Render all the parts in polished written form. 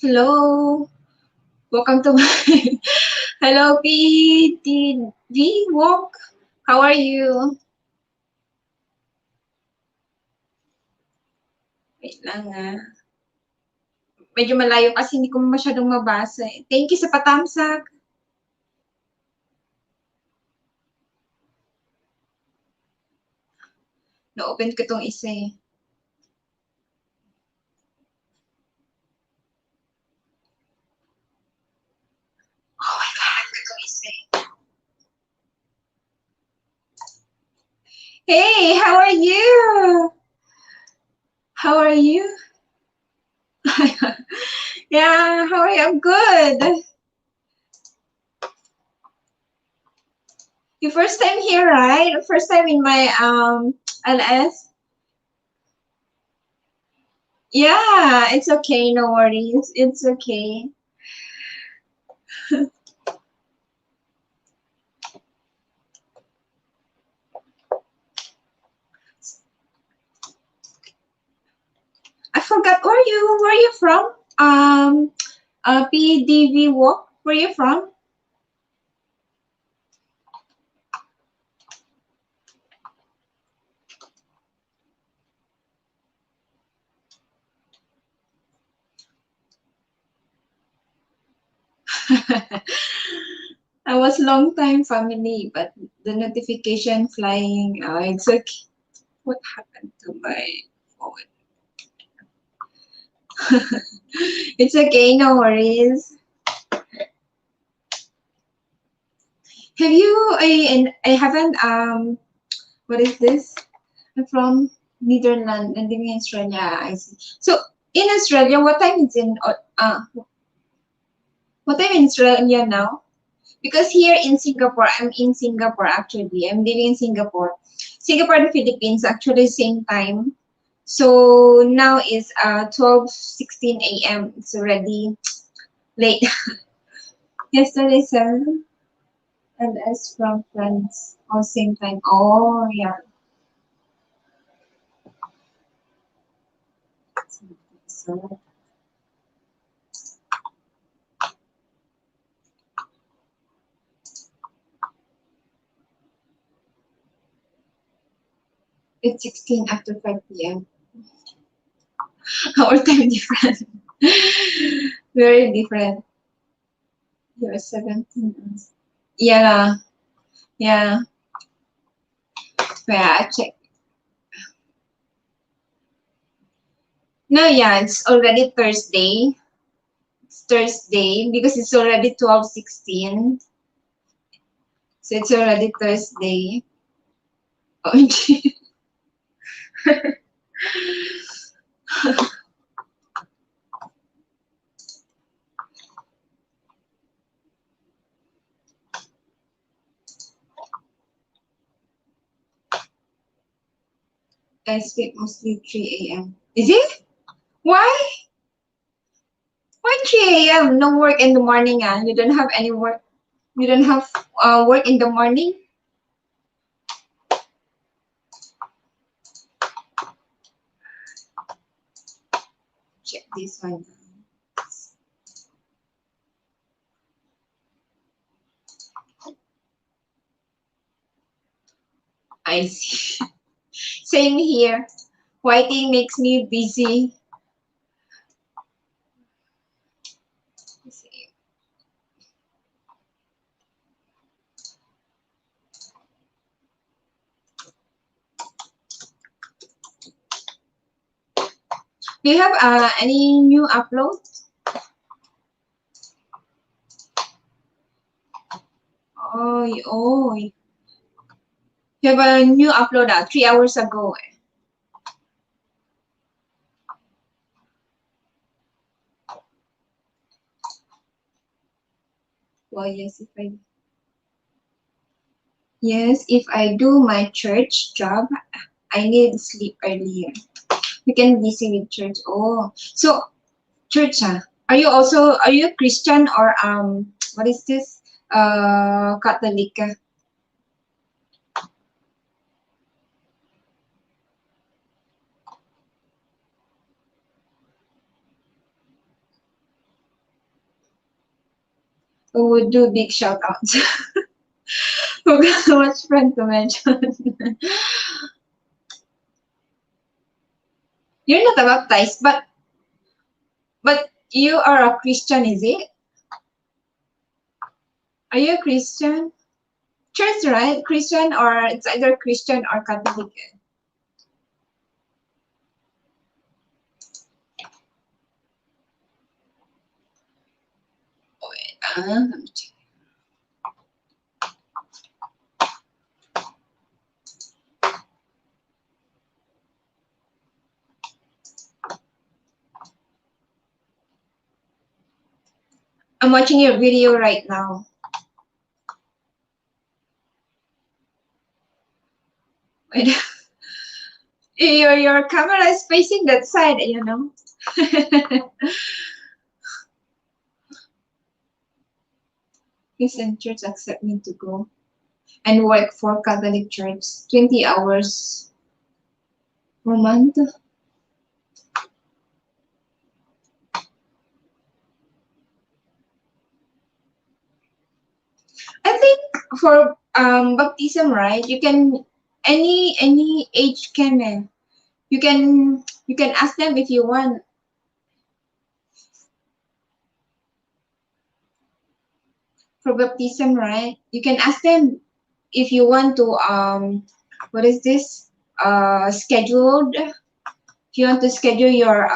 Hello. Welcome to my Hello PDV Walk. How are you? Wait lang ah. Medyo malayo kasi hindi ko masyadong mabasa eh. Thank you sa patamsak. Na-open ko tong isa eh. Oh my God, ko tong isa eh. Hey, how are you? How are you? Yeah, how are you? I'm good. Your first time here, right? First time in my LS? Yeah, it's okay, no worries. It's okay. I forgot where you from? PDV Walk. Where you from? I was long time family, but the notification flying. It's okay. What happened to my phone? It's okay, no worries. Have you? I haven't. What is this? I'm from Netherlands and living in Australia. I see. So in Australia, what time is in? What time in Australia now? Because here in Singapore, I'm in Singapore actually. I'm living in Singapore. Singapore and Philippines actually same time. So now is 12:16 a.m. It's already late. Yesterday 7 and as from France all same time. Oh yeah. So it's 16 after 5 p.m. Our time different. Very different. You're 17. Yeah, yeah. Yeah, I check. No, yeah, it's already Thursday. It's Thursday because it's already 12:16. So it's already Thursday. Oh, I sleep mostly 3 a.m. Is it? Why? Why 3 a.m.? No work in the morning, ah? You don't have any work. You don't have work in the morning? Check this one. I see. Same here. Writing makes me busy. Do you have any new uploads? Oh, you have a new upload 3 hours ago. Well, yes, if I do my church job, I need sleep earlier. We can busy with church. Oh, so church, are you Christian or what is this? Catholic? who would do big shout outs. Who got so much friend to mention. You're not a baptized, but you are a Christian, is it? Are you a Christian? Church, right? Christian, or it's either Christian or Catholic. Let me check. I'm watching your video right now. Your camera is facing that side, you know. Christian church accept me to go and work for Catholic church 20 hours per month. I think for baptism, right? You can any age can you can ask them if you want. For baptism, right? You can ask them if you want to what is this scheduled. If you want to schedule your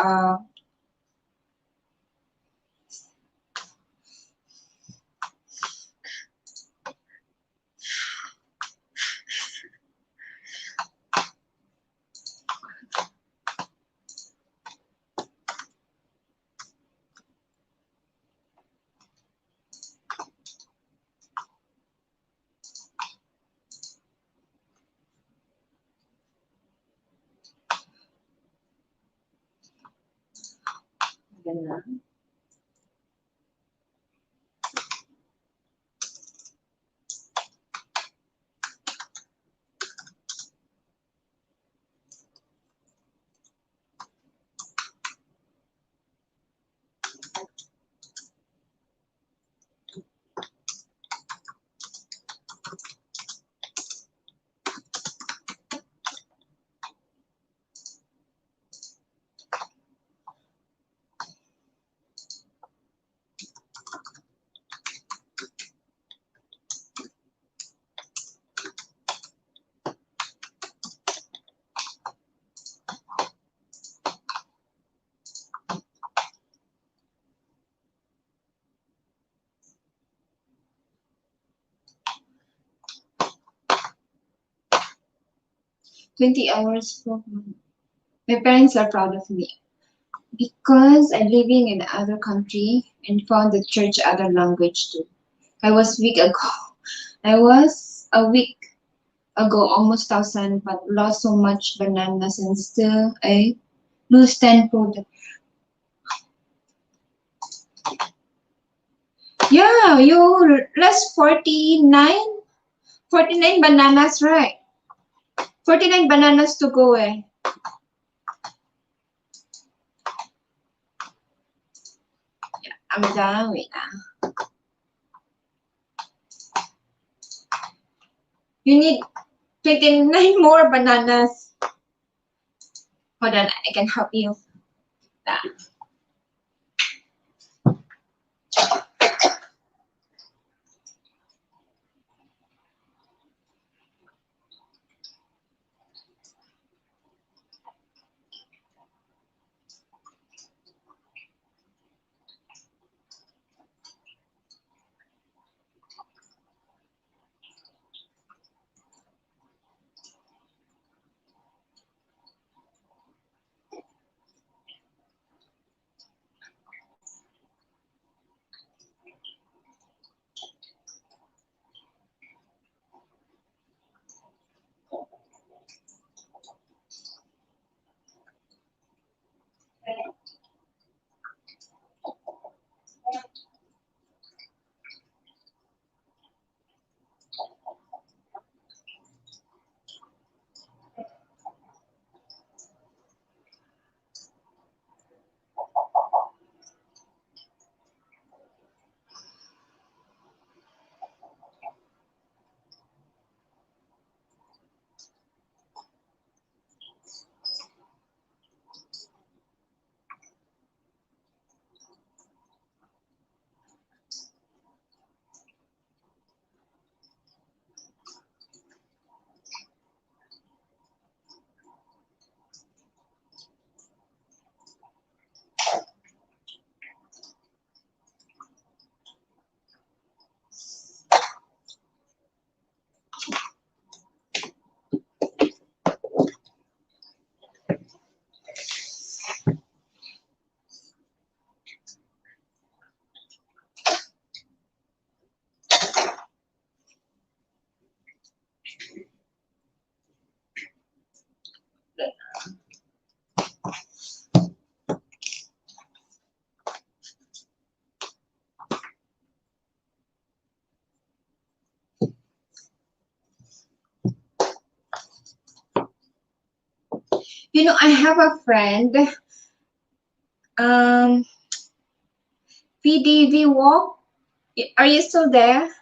20 hours per month. My parents are proud of me because I'm living in other country and found the church other language too. I was week ago. I was a week ago almost 1,000 but lost so much bananas and still I lose 10 food. Yeah, you lost 49 bananas, right? 49 bananas to go eh. I'm done, wait ah. You need 29 more bananas. Hold on, I can help you. Ah. You know, I have a friend, PDV Walk. Are you still there?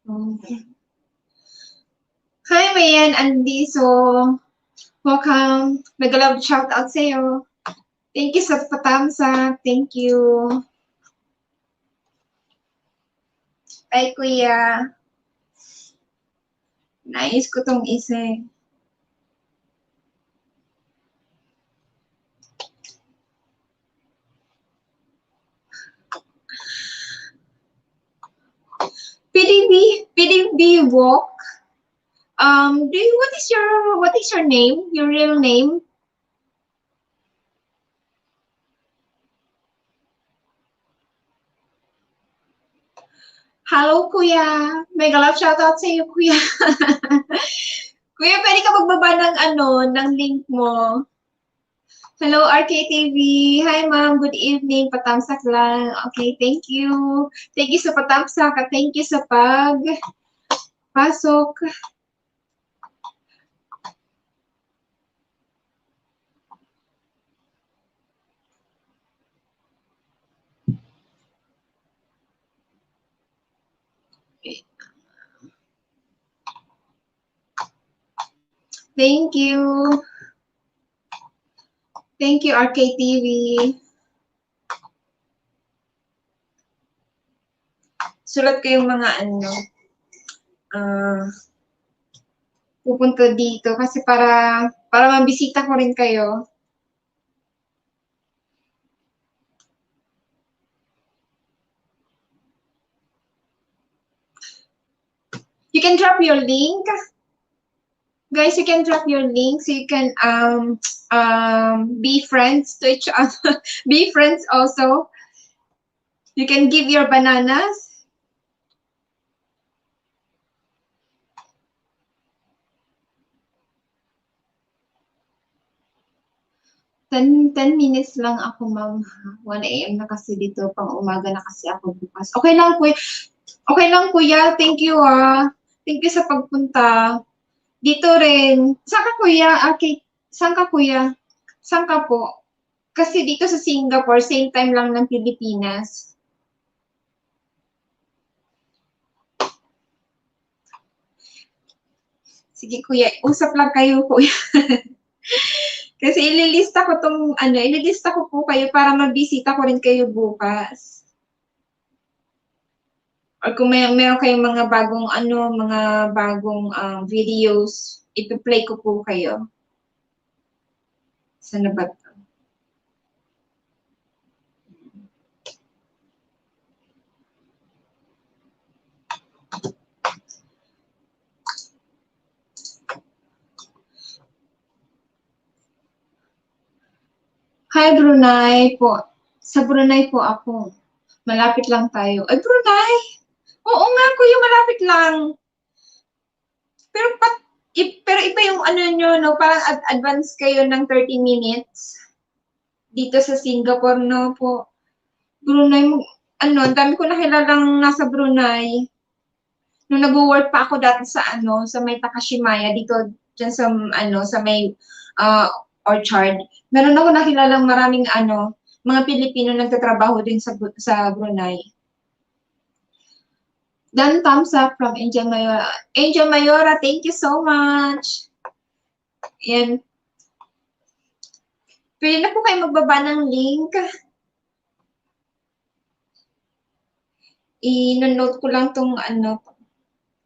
Okay. Hi, Mayan, Andy. So, welcome. Nag-love shout out sa'yo. Thank you sa patamsa. Thank you. Ay, kuya. Nais ko tong isa. PDB Walk. What is your name? Your real name? Hello, kuya. Mega love shoutout sa iyo, kuya. Kuya, pwede ka magbaba ng ng link mo. Hello, RKTV. Hi, ma'am. Good evening. Patamsak lang. Okay, thank you. Thank you sa patamsak at thank you sa pasok. Thank you. Thank you, RKTV. Sulat ko yung mga pupunta dito kasi para mabisita ko rin kayo. You can drop your link. Guys, you can drop your link so you can be friends to each other. Be friends also. You can give your bananas. Ten minutes lang ako, ma'am. 1 a.m. na kasi dito. Pang umaga na kasi ako bukas. Okay lang, kuya. Okay lang, kuya. Thank you, Thank you sa pagpunta. Dito rin. Saan ka, kuya? Okay. Saan ka, kuya? Saan ka po? Kasi dito sa Singapore, same time lang ng Pilipinas. Sige, kuya. Usap lang kayo, kuya. Kasi ililista ko po kayo para mabisita ko rin kayo bukas. Or kung meron kayong mga bagong videos, ipi-play ko po kayo. Sana ba ito? Hi, Brunei po. Sa Brunei po ako. Malapit lang tayo. Ay, Brunei! Oo nga, kuya, malapit lang. Pero iba yung nyo, no? Parang advance kayo ng 30 minutes. Dito sa Singapore, no po. Brunei, dami ko nakilalang nasa Brunei. Nung nag-work pa ako dati sa sa may Takashimaya, dito, dyan sa may Orchard. Meron ako nakilalang maraming mga Pilipino nagtatrabaho din sa Brunei. Dan thumbs up from Angel Mayora. Angel Mayora, thank you so much. Yan. Pwede na po kayo magbaba ng link. I-note ko lang tong ano,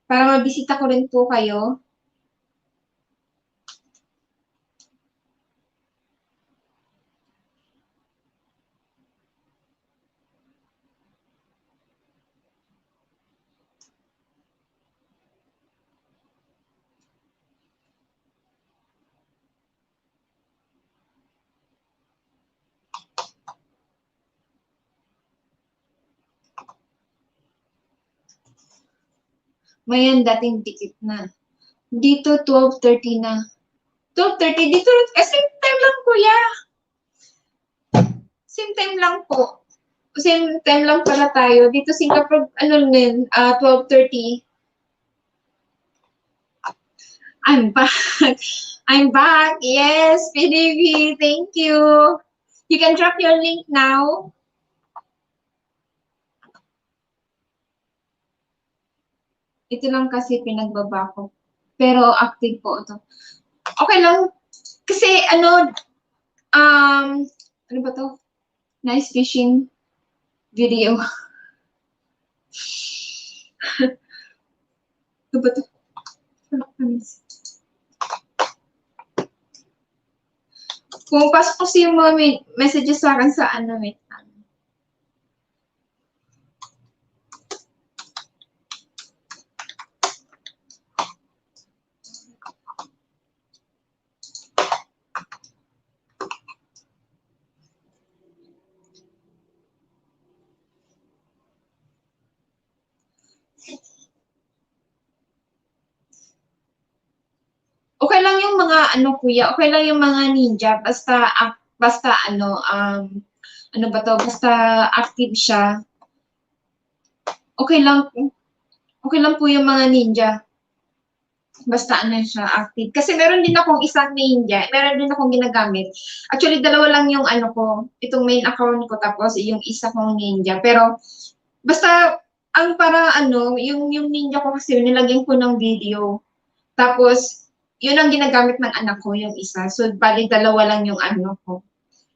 para mabisita ko rin po kayo. Ngayon, dating dikit na. Dito, 12:30 na. 12:30, dito, same time lang, kuya. Same time lang po. Same time lang pala tayo. Dito, Singapore, 12:30. I'm back. I'm back. Yes, PDB. Thank you. You can drop your link now. Ito lang kasi pinagbaba ko. Pero active po ito. Okay lang. Kasi ano ba to? Nice fishing video. Ano ba to? Kung pasok kasi yung mga messages sa akin sa wait. Okay lang yung mga kuya, okay lang yung mga ninja basta ano ba to, basta active siya. Okay lang. Okay lang po yung mga ninja. Basta siya active. Kasi meron din akong isang ninja, meron din akong ginagamit. Actually, dalawa lang yung ko, itong main account ko tapos yung isa kong ninja. Pero basta ang para yung ninja ko kasi nilagyan ko ng video. Tapos yun ang ginagamit ng anak ko, yung isa. So, bali dalawa lang yung ko.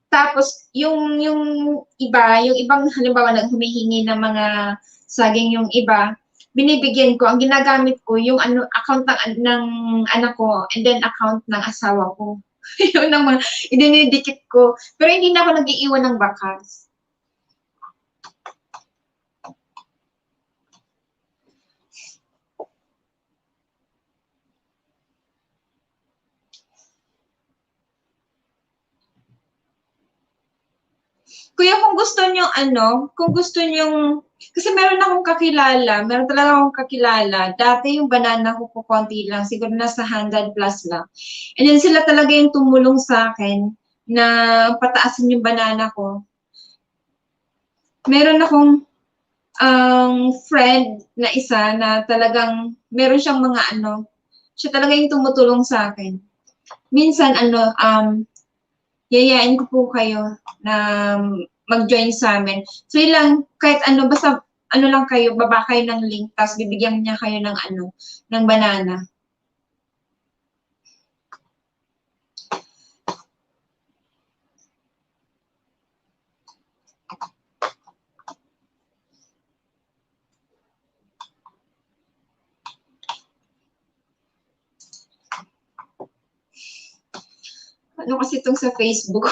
Tapos, yung iba, yung ibang halimbawa nang humihingi ng mga saging yung iba, binibigyan ko, ang ginagamit ko, yung account ng anak ko, and then account ng asawa ko. Yun ang mga, idinidikit ko. Pero hindi na ako nag-iiwan ng bakas. Kuya, kung gusto niyo kung gusto niyo kasi meron akong kakilala, meron talaga akong kakilala. Dati yung banana ko po konti lang, siguro nasa 100 plus lang. And then sila talaga yung tumulong sa akin na pataasin yung banana ko. Meron akong friend na isa na talagang meron siyang mga siya talaga yung tumutulong sa akin. Minsan yayain ko po kayo na mag-join sa amin. So lang, kahit basta lang kayo, baba kayo ng link, tapos bibigyan niya kayo ng ng banana. Ano kasi itong sa Facebook?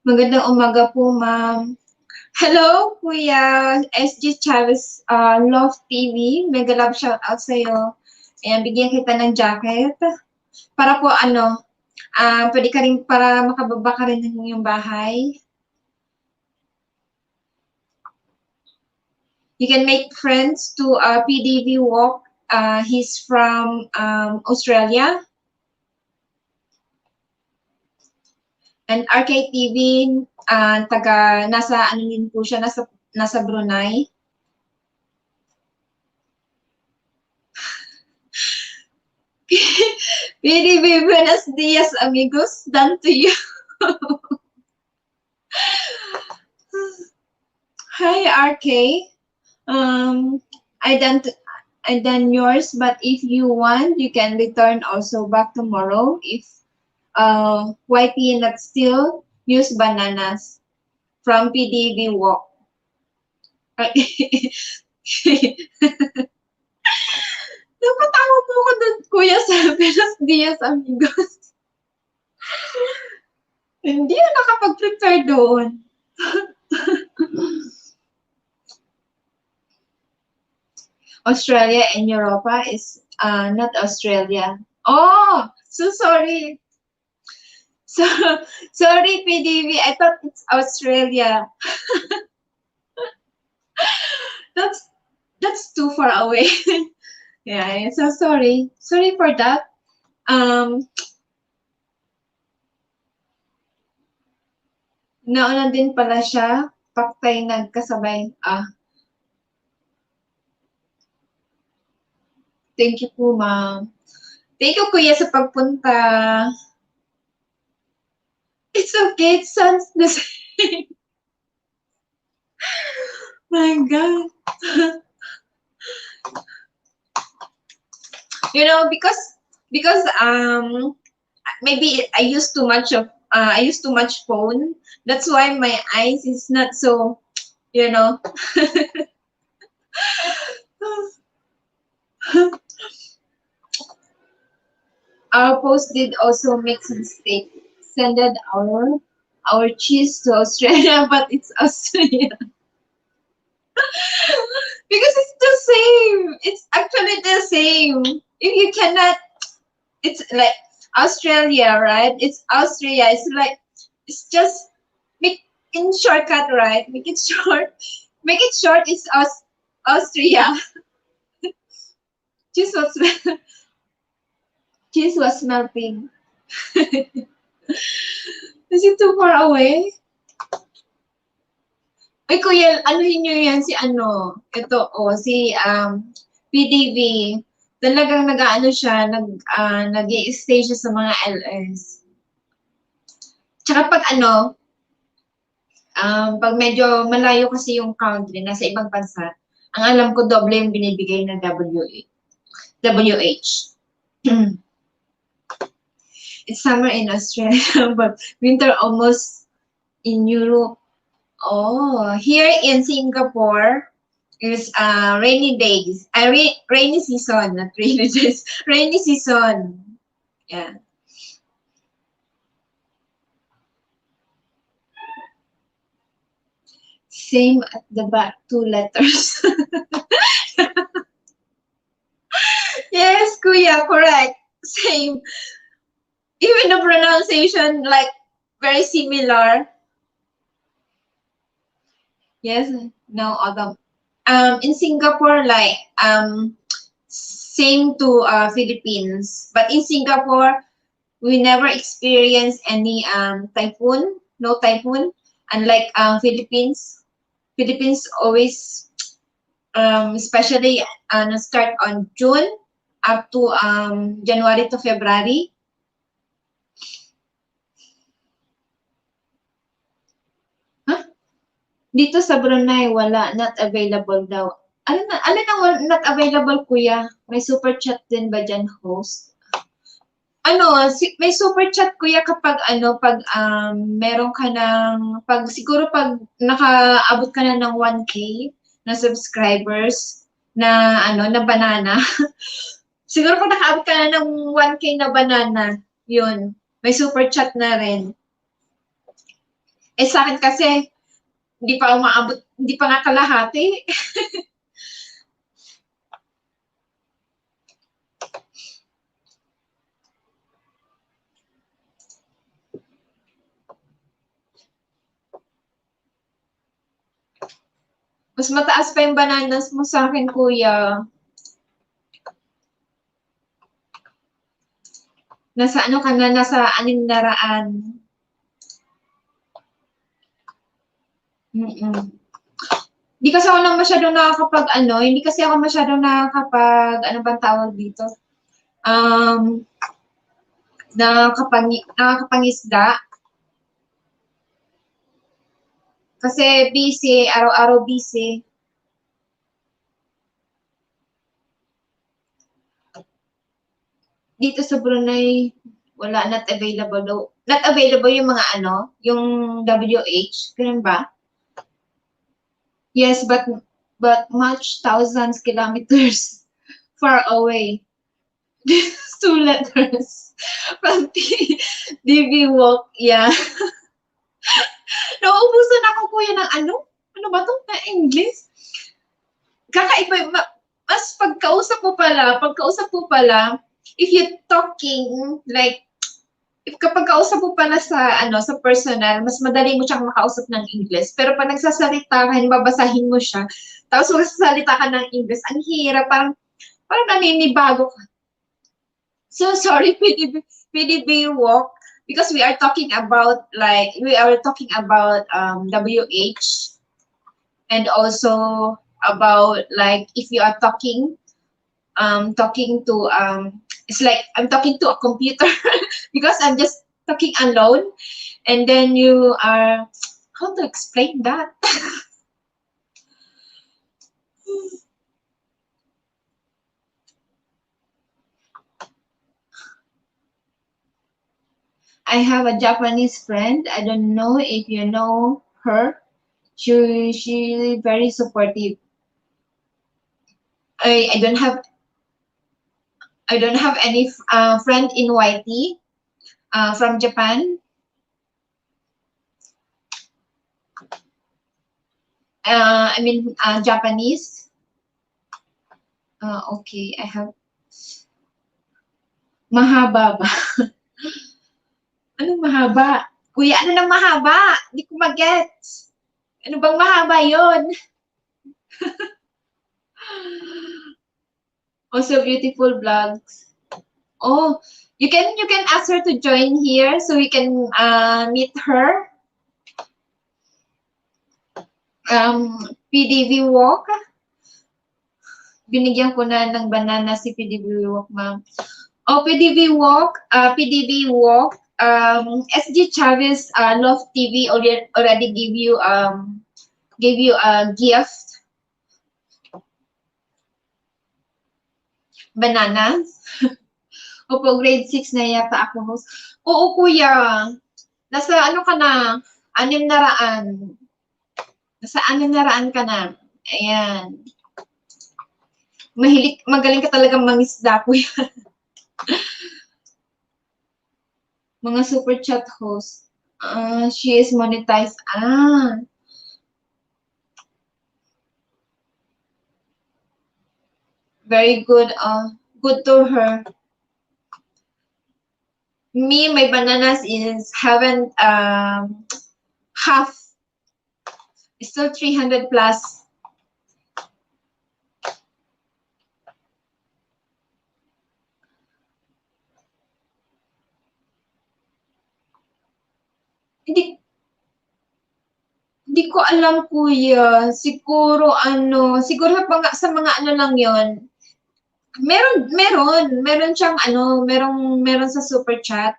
Magandang umaga po, ma'am. Hello, Kuya SG Chavez, Love TV. Mega love shout out sa'yo. Ayan, bigyan kita ng jacket. Para po pwede ka rin, para makababa ka rin ng iyong bahay. You can make friends to PDV Walk. He's from Australia. And RKTV, nasa ano din po siya, nasa Brunei. PDV, buenos dias, amigos. Done to you. Hi, RK. I done yours, but if you want, you can return also back tomorrow. If YP not still, use bananas from PDV Walk. Napatawa po ko doon, Kuya, sa Buenos Dias, amigos. Hindi na nakapag-prepare doon. Australia and Europa is not Australia. Oh, so sorry. So sorry, PDV. I thought it's Australia. That's too far away. Yeah, so sorry. Sorry for that. Nauna din pala siya. Paktay nagkasabay. Thank you po, ma'am. Thank you, Kuya, sa pagpunta. It's okay. It sounds the same. My God. You know, because maybe I use too much phone. That's why my eyes is not so, you know. Our post did also make some mistake. Sended our cheese to Australia, but it's Australia. Because it's the same. It's actually the same. If you cannot, it's like Australia, right? It's Austria. It's like, it's just make in shortcut, right? Make it short. Make it short. It's Austria. Cheese was cheese was melting. Is it too far away? Uy, Kuya, anuhin nyo yan si ano, ito, si PDV. Talagang nag-ano siya, nag-i-stay siya sa mga LS. Tsaka pag ano, pag medyo malayo kasi yung country, nasa ibang bansa, ang alam ko doble yung binibigay ng WH. It's summer in Australia, but winter almost in Europe. Oh, here in Singapore is rainy days. Rainy season, not rainy days. Rainy season. Yeah. Same at the back, 2 letters. Yes, Kuya, correct. Same. Even the pronunciation, like, very similar. Yes, no, autumn. In Singapore, like, same to Philippines. But in Singapore, we never experienced any typhoon, no typhoon. Unlike Philippines, Philippines always, especially start on June up to January to February. Huh? Dito sa Brunei, wala, not available daw. Alin ang not available, Kuya? May super chat din ba dyan, host? Ano, may super chat, Kuya, kapag pag meron ka ng, siguro pag nakaabot ka na ng 1K na subscribers na na banana. Siguro pag nakaabot ka na ng 1K na banana, yun, may super chat na rin. Eh sa akin kasi, hindi pa umaabot, hindi pa nga kalahati. Mas mataas pa yung bananas mo sa akin, kuya. Nasa ano ka na, nasa 600. Hindi kasi ako na masyadong nakakapag ano, hindi kasi ako masyadong nakakapag, ano bang tawag dito? Nakakapangisda. Kasi busy, araw-araw busy. Dito sa Brunei, wala, not available daw. Not available yung mga ano, yung WH, ganun ba? Yes, but much thousands kilometers far away. These 2 letters from DB Walk, yeah. Nauubusan ako kuya ng ano? Ano ba itong na English? Kakaiba, mas pagkausap mo pala, if you're talking, like, if kapag kausap mo pala sa, ano, sa personal, mas madali mo siyang makausap ng English. Pero pag nagsasalita ka, babasahin mo siya, tapos magsasalita ka ng English, ang hirap, parang naninibago ka. So, sorry, PDB Walk, because we are talking about, like, WH, and also about, like, if you are talking to, it's like I'm talking to a computer because I'm just talking alone, and then you are, how to explain that? I have a Japanese friend. I don't know if you know her. She's very supportive. I don't have any friend in YT from Japan. I mean Japanese. Okay, I have mahaba ba? Anong mahaba? Kuya, ano nang mahaba? Hindi ko mag-gets. Ano bang mahaba yon? Also beautiful vlogs. Oh, you can ask her to join here so we can meet her. PDV Walk. Binigyan ko na ng banana si PDV Walk, ma'am. Oh, PDV Walk. SG Chavez Love TV already gave you a gift. Bananas. Opo, grade 6 na yata ako. Oo, kuya. Nasa ano ka na? 600. Nasa 600 ka na. Ayan. Magaling ka talagang mangisda, kuya. Mga super chat host. She is monetized. Very good. Good to her. Me, my bananas haven't half. Still 300 plus. Hindi ko alam, kuya. Siguro sa mga ano lang 'yon. Meron siyang ano, meron sa super chat.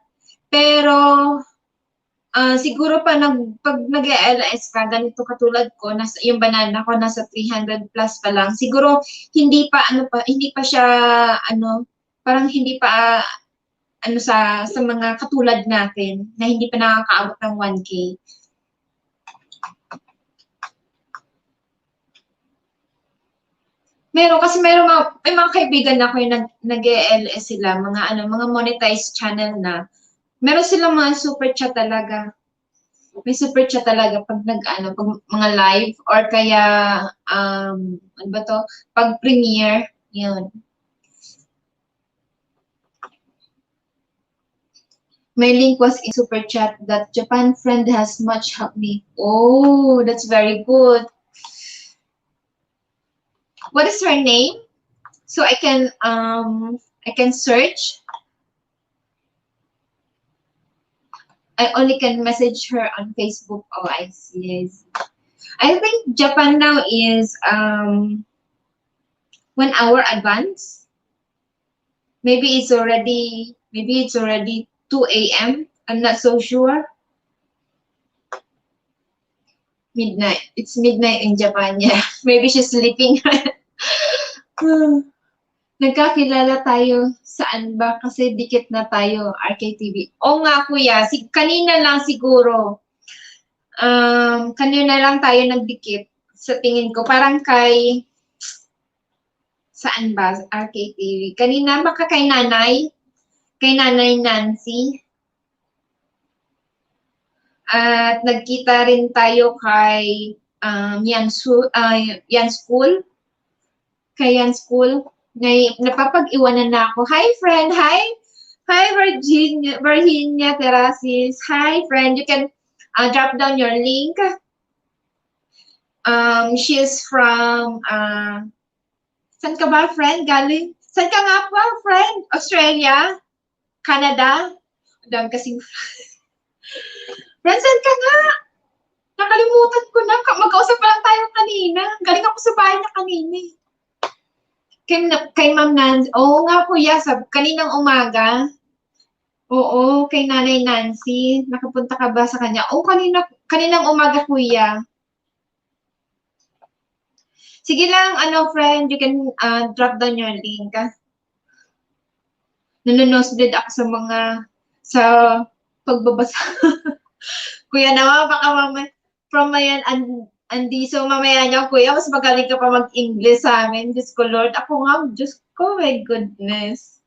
Pero siguro pag nag-LS ka, ganito katulad ko, yung banana ko nasa 300 plus pa lang. Siguro hindi pa siya ano, parang hindi pa ano sa mga katulad natin na hindi pa nakakaabot ng 1K. Kasi may mga kaibigan ako yung nag-LS sila, mga monetized channel na. Meron silang mga super chat talaga. May super chat talaga pag pag mga live or kaya ano ba to? Pag premiere, 'yun. My link was in super chat that Japan friend has much helped me. Oh, that's very good. What is her name? So I can search. I only can message her on Facebook. Oh, I see. I see. I think Japan now is 1 hour advance. Maybe it's already 2 a.m. I'm not so sure. Midnight. It's midnight in Japan. Yeah. Maybe she's sleeping. Nagkakilala tayo. Saan ba? Kasi dikit na tayo, RKTV. Oo nga, kuya. Kanina lang siguro. Kanina lang tayo nagdikit. Sa tingin ko. Parang kay... Saan ba? RKTV. Kanina baka kay nanay. Kay nanay Nancy. At nagkita rin tayo kay Yan School. Kay Yan School. Napapag-iwanan na ako. Hi, friend. Hi. Hi, Virginia Terasis. Hi, friend. You can drop down your link. She is from, saan ka ba, friend? Galing? Saan ka nga pa, friend? Australia? Canada? Dami kasing friend, saan ka nga? Nakalimutan ko na. Mag-kausap pa lang tayo kanina. Galing ako sa bahay na kanina. Kay Ma'am Nancy. Oo nga, kuya. Kaninang umaga. Oo, kay Nanay Nancy. Nakapunta ka ba sa kanya? Oo, kaninang umaga, kuya. Sige lang, friend, you can drop down your link. Nanonosebleed ako sa pagbabasa. Kuya naman, baka from mayan, Andi, so mamaya niya, kuya, mas magaling ka pa mag-English sa amin. Diyos ko, Lord. Ako nga, Diyos ko, my goodness.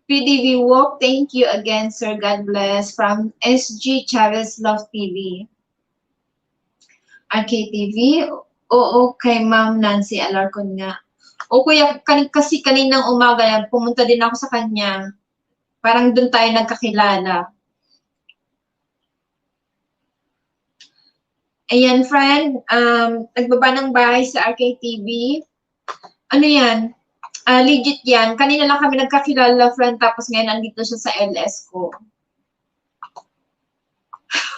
PDV Walk, thank you again, sir. God bless. From SG Chavez Love TV. RKTV, oo, kay Ma'am Nancy Alarcon nga. O kuya, kasi kaninang umaga, pumunta din ako sa kanya. Parang doon tayo nagkakilala. Ayan, friend. Nagbaba ng bahay sa RKTV. Ano yan? Legit yan. Kanina lang kami nagkakilala, friend. Tapos ngayon, andito siya sa LS ko.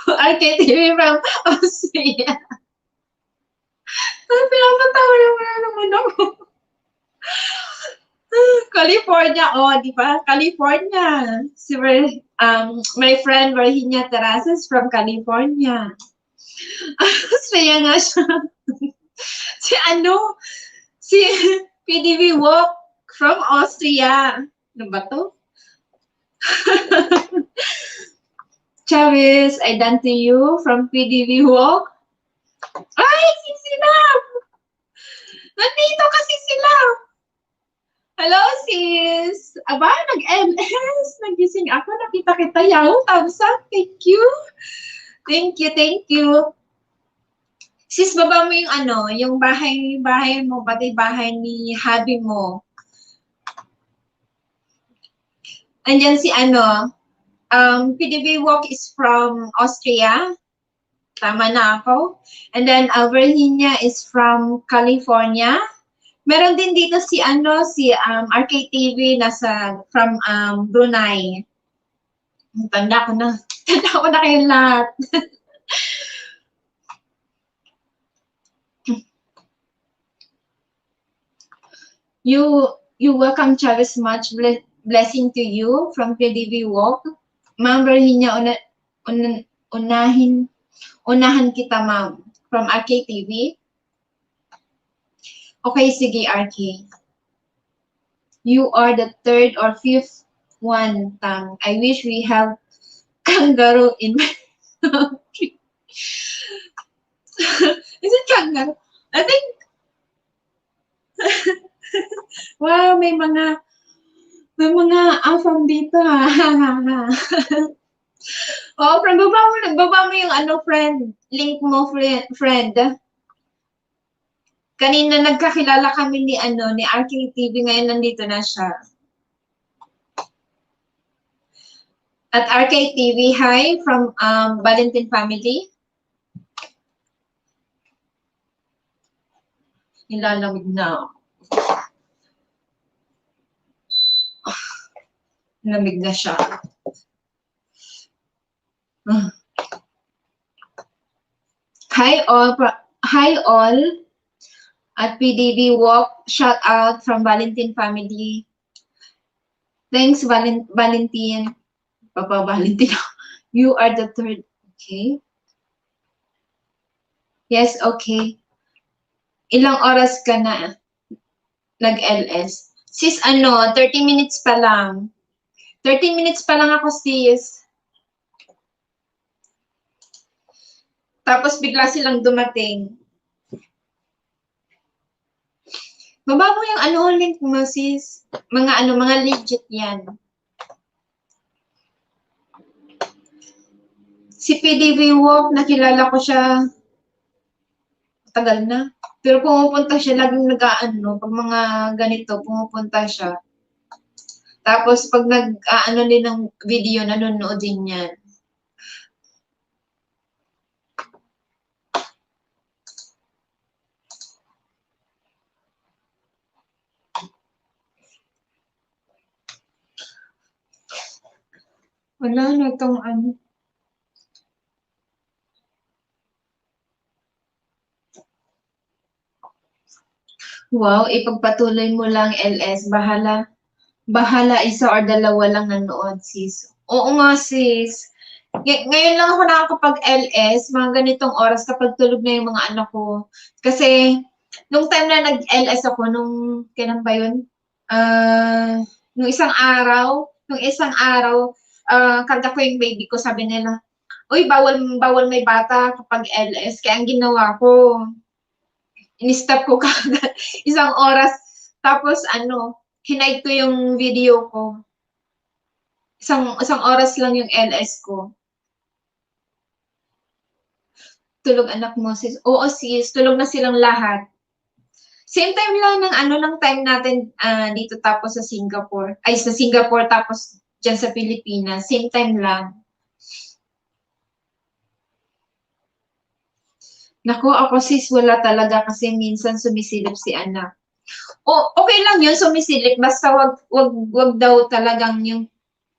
RKTV from Austria. Pinapatawa naman ako. California, di ba? California. My friend Virginia Terrazas from California. Saya nga siya. Si PDV Walk from Austria. Ano ba to? Chavez, I done to you from PDV Walk. Ay, sila! Nandito kasi sila! Hello, sis! Aba, nag-LS. Nagising ako. Nakita kita. Yahoo, thumbs up. Thank you. Thank you. Sis, baba mo yung yung bahay mo, pati bahay ni hubby mo. Andyan si PDV Walk is from Austria. Tama na ako. And then Virginia is from California. Meron din dito si RKTV from Brunei. Tanda ko na kayong lahat. You welcome, Chavez. Much blessing to you from PDV Walk. Ma'am Virginia, unahan kita, ma'am, from RKTV. Okay, sige, RK. You are the third or fifth one, Tang. I wish we have kangaroo in my country. Is it kangaroo? I think, wow, may mga afam dito, ha. Oh, friend, baba mo yung friend. Link mo, friend. Kanina nagkakilala kami ni RKTV, ngayon nandito na siya. At RKTV, hi from Valentine family. Nilalamig na. Lamig na siya. Hi all. Hi all. At PDB Walk, shout out from Valentine family. Thanks, Valentine. Papa Valentine. You are the third. Okay. Yes, okay. Ilang oras ka na nag-LS? Sis, 30 minutes pa lang. 30 minutes pa lang ako, sis. Tapos bigla silang dumating. Baba mo yung link mo, sis. Mga legit yan. Si PDV Walk, nakilala ko siya. Tagal na. Pero pumupunta siya, laging pag mga ganito, pumupunta siya. Tapos pag nag-ano din ng video, nanonood din yan. Wala na itong ano. Wow, ipagpatuloy mo lang, LS. Bahala isa or dalawa lang nanood, sis. Oo nga, sis. Ngayon lang ako nakakapag-LS, mga ganitong oras kapag tulog na yung mga anak ko. Kasi, nung time na nag-LS ako, kailan ba yun? Nung isang araw, karga ko yung baby ko, sabi nila, uy, bawal may bata kapag LS. Kaya ang ginawa ko, in-stop ko kagad isang oras. Tapos hinide ko yung video ko. Isang oras lang yung LS ko. Tulog anak mo, sis. Oo, sis. Tulog na silang lahat. Same time lang ng time natin dito tapos sa Singapore. Ay, sa Singapore tapos dyan sa Pilipinas. Same time lang. Naku, ako sis, wala talaga kasi minsan sumisilip si anak. Okay lang yun, sumisilip. Basta wag daw talagang yung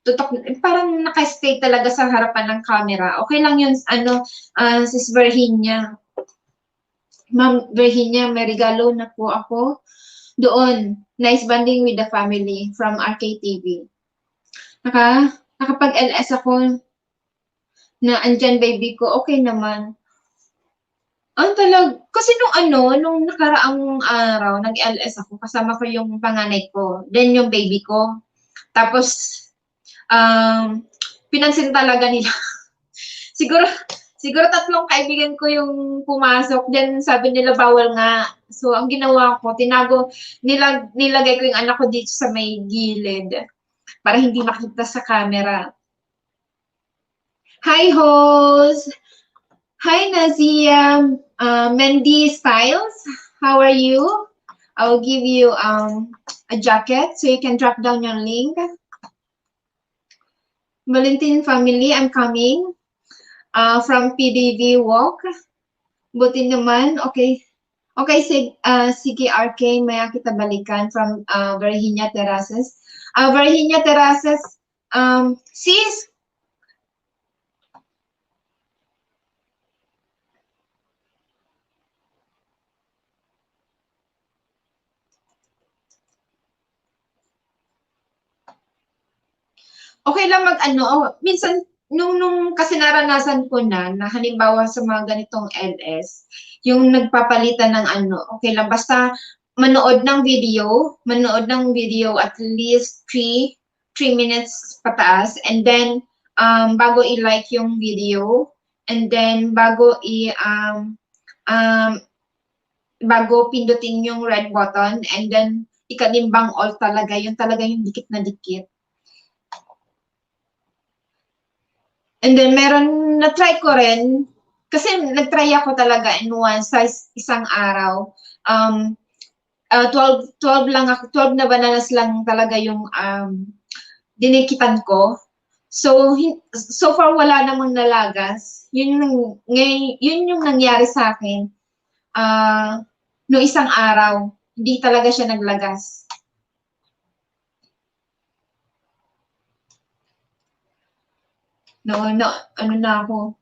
tutok, parang naka-stay talaga sa harapan ng camera. Okay lang yun, sis Virginia. Ma'am Virginia, may regalo na po ako. Doon, nice bonding with the family from RKTV. Nakapag-LS ako na andyan baby ko, okay naman. Kasi nung nakaraang araw, nag-LS ako, kasama ko yung panganay ko, then yung baby ko. Tapos, pinansin talaga nila. siguro tatlong kaibigan ko yung pumasok, then sabi nila bawal nga. So, ang ginawa ko, nilagay ko yung anak ko dito sa may gilid para hindi makita sa camera. Hi, host! Hi, Nazia Mendy Styles. How are you? I will give you a jacket so you can drop down your link. Valentine family, I'm coming from PDV Walk. Buti naman, okay. Okay, sige RK, maya kita balikan from Virginia Terraces. Virginia Terraces, sis, okay lang minsan nung kasi naranasan ko na halimbawa sa mga ganitong LS, yung nagpapalitan ng okay lang basta manood ng video at least 3 minutes pataas, and then bago i-like yung video, and then bago bago pindutin yung red button, and then ikalimbang all talaga, yung dikit na dikit. And then, na-try ko rin, kasi nag-try ako talaga in one size isang araw. 12 na bananas lang talaga yung dinikitan ko. So, so far wala namang nalagas. Yun yung nangyari sa akin. No isang araw, hindi talaga siya naglagas. No, ano na ako.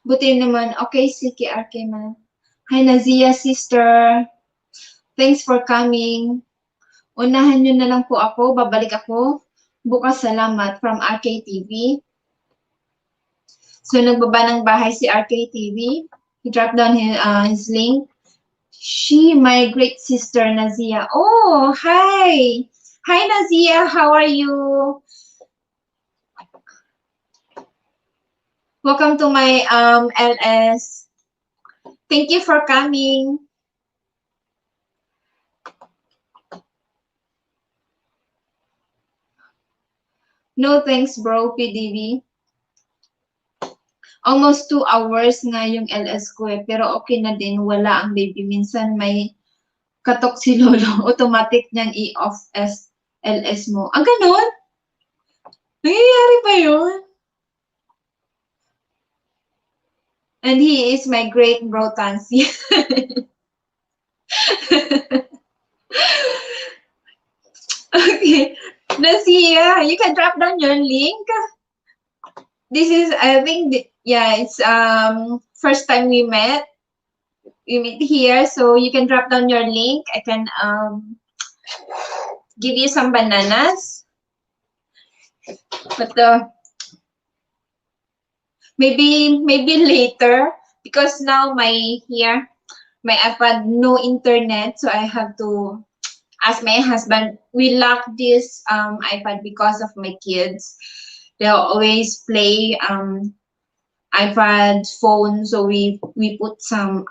Buti naman, okay, sige, man. Hi, Nazia, sister. Thanks for coming. Unahan nyo na lang po ako, babalik ako. Bukas salamat from RKTV. So, nagbaba ng bahay si RKTV. He dropped down his link. She, my great sister, Nazia. Oh, hi. Hi, Nazia. How are you? Welcome to my LS. Thank you for coming. No thanks, bro, PDV. Almost 2 hours nga yung LS ko eh. Pero okay na din, wala ang baby. Minsan may katok si Lolo. Automatic niyang i-off LS mo. Ah, ganun? Nangyayari ba yun? And he is my great bro, Tansy. Okay. Nasia, you can drop down your link. This is, I think, yeah, it's first time we meet here, so you can drop down your link. I can give you some bananas, but maybe later, because now my iPad no internet, so I have to ask my husband. We lock this iPad because of my kids. They'll always play iPad, phone, so we put some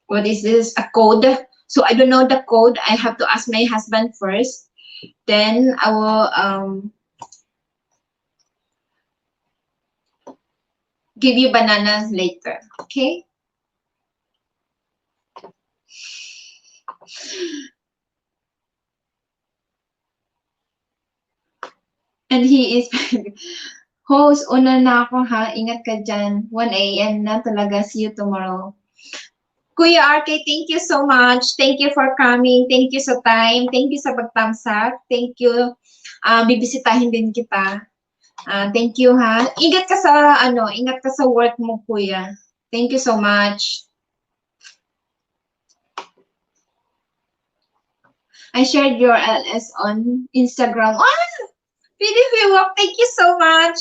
what is this, a code. So I don't know the code. I have to ask my husband first. Then I will give you bananas later. Okay? And he is host, una na ako ha. Ingat ka dyan. 1 a.m. na talaga. See you tomorrow. Kuya RK, thank you so much. Thank you for coming. Thank you sa time. Thank you sa pag-thumbs up. Thank you. Bibisitahin din kita. Thank you ha. Ingat ka sa work mo, kuya. Thank you so much. I shared your LS on Instagram. Oh, PDV Walk, thank you so much.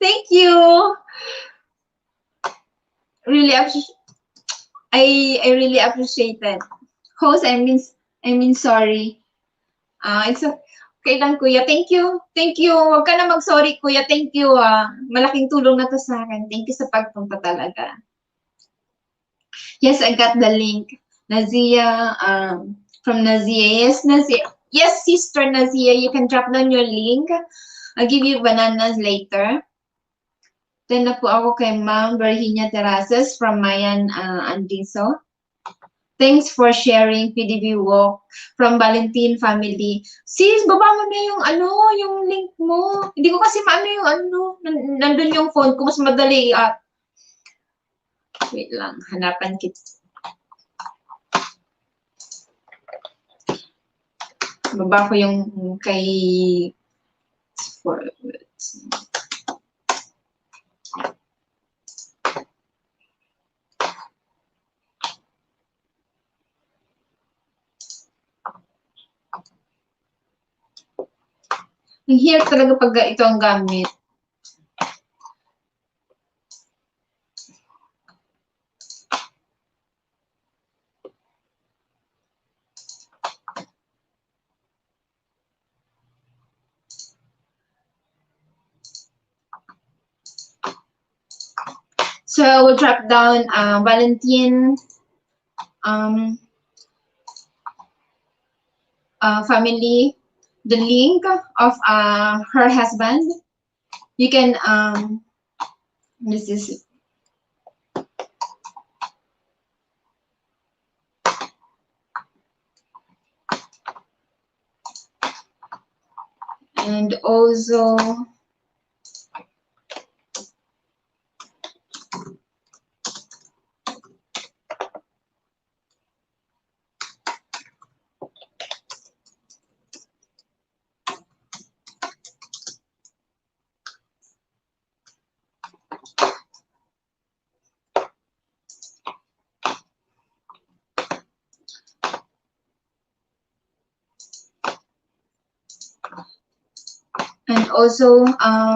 Thank you. Really appreciate. I really appreciate it. Host, I mean sorry. It's okay lang, kuya. Thank you. Thank you. Huwag ka na mag-sorry, kuya. Thank you. Malaking tulong na to sa akin. Thank you sa pagpunta talaga. Yes, I got the link. Nazia, from Nazia. Yes, Nazia. Yes, sister Nazia, you can drop down your link. I'll give you bananas later. Then na po ako kay Ma'am Virginia Terraces from Mayan Andiso. Thanks for sharing PDB Walk from Valentine family. Sis, baba mo na yung link mo. Hindi ko kasi maano yung nandun yung phone ko. Mas madali wait lang, hanapan kita. Baba ko yung kay forwards. Ang hirap talaga pag ito ang gamit. So I will drop down Valentine family, the link of her husband. You can this is also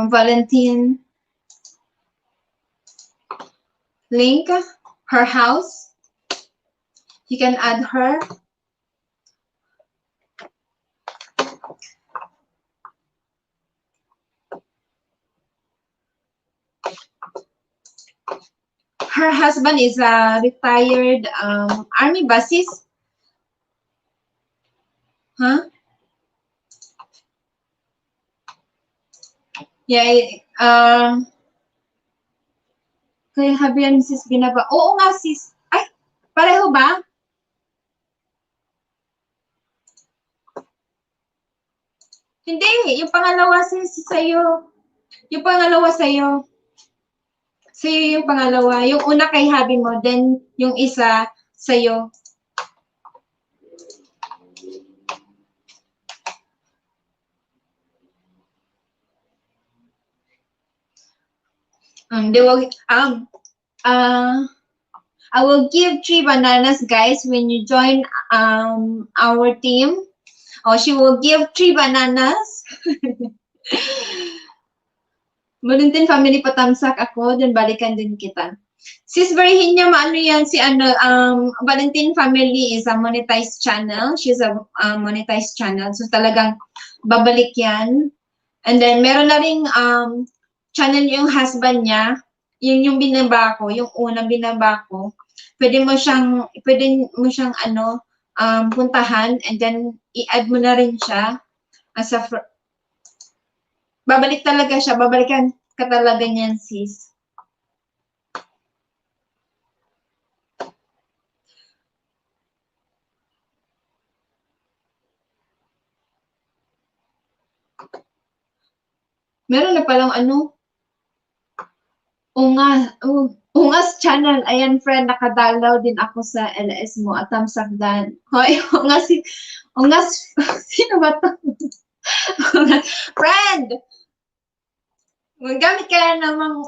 Valentine link, her house. You can add her. Her husband is a retired army bassist. Huh? Yeah, kay Javier sis binaba. Oo nga sis. Ay, pareho ba? Hindi, yung pangalawa sis sa'yo. Yung pangalawa sa'yo. Sa'yo yung pangalawa. Yung una kay Habi mo, then yung isa sa'yo. I will give 3 bananas, guys, when you join our team. Oh, she will give 3 bananas. Valentine family patamsak ako, then balikan din kita. Sis Barihin niya, maano yan, si Valentine family is a monetized channel. She's a monetized channel. So talagang babalik yan. And then meron na ring channel yung husband niya. Yun yung binaba ko, yung unang binaba ko. Pwede mo siyang puntahan and then i-add mo na rin siya as a babalik talaga siya, babalikan ka talaga niyan, sis. Meron na palang Ungas channel. Ayan, friend, nakadalaw din ako sa LS mo at Tamsakdan. Hoy, Ungas, sino ba to? Friend! Magamit ka na namang,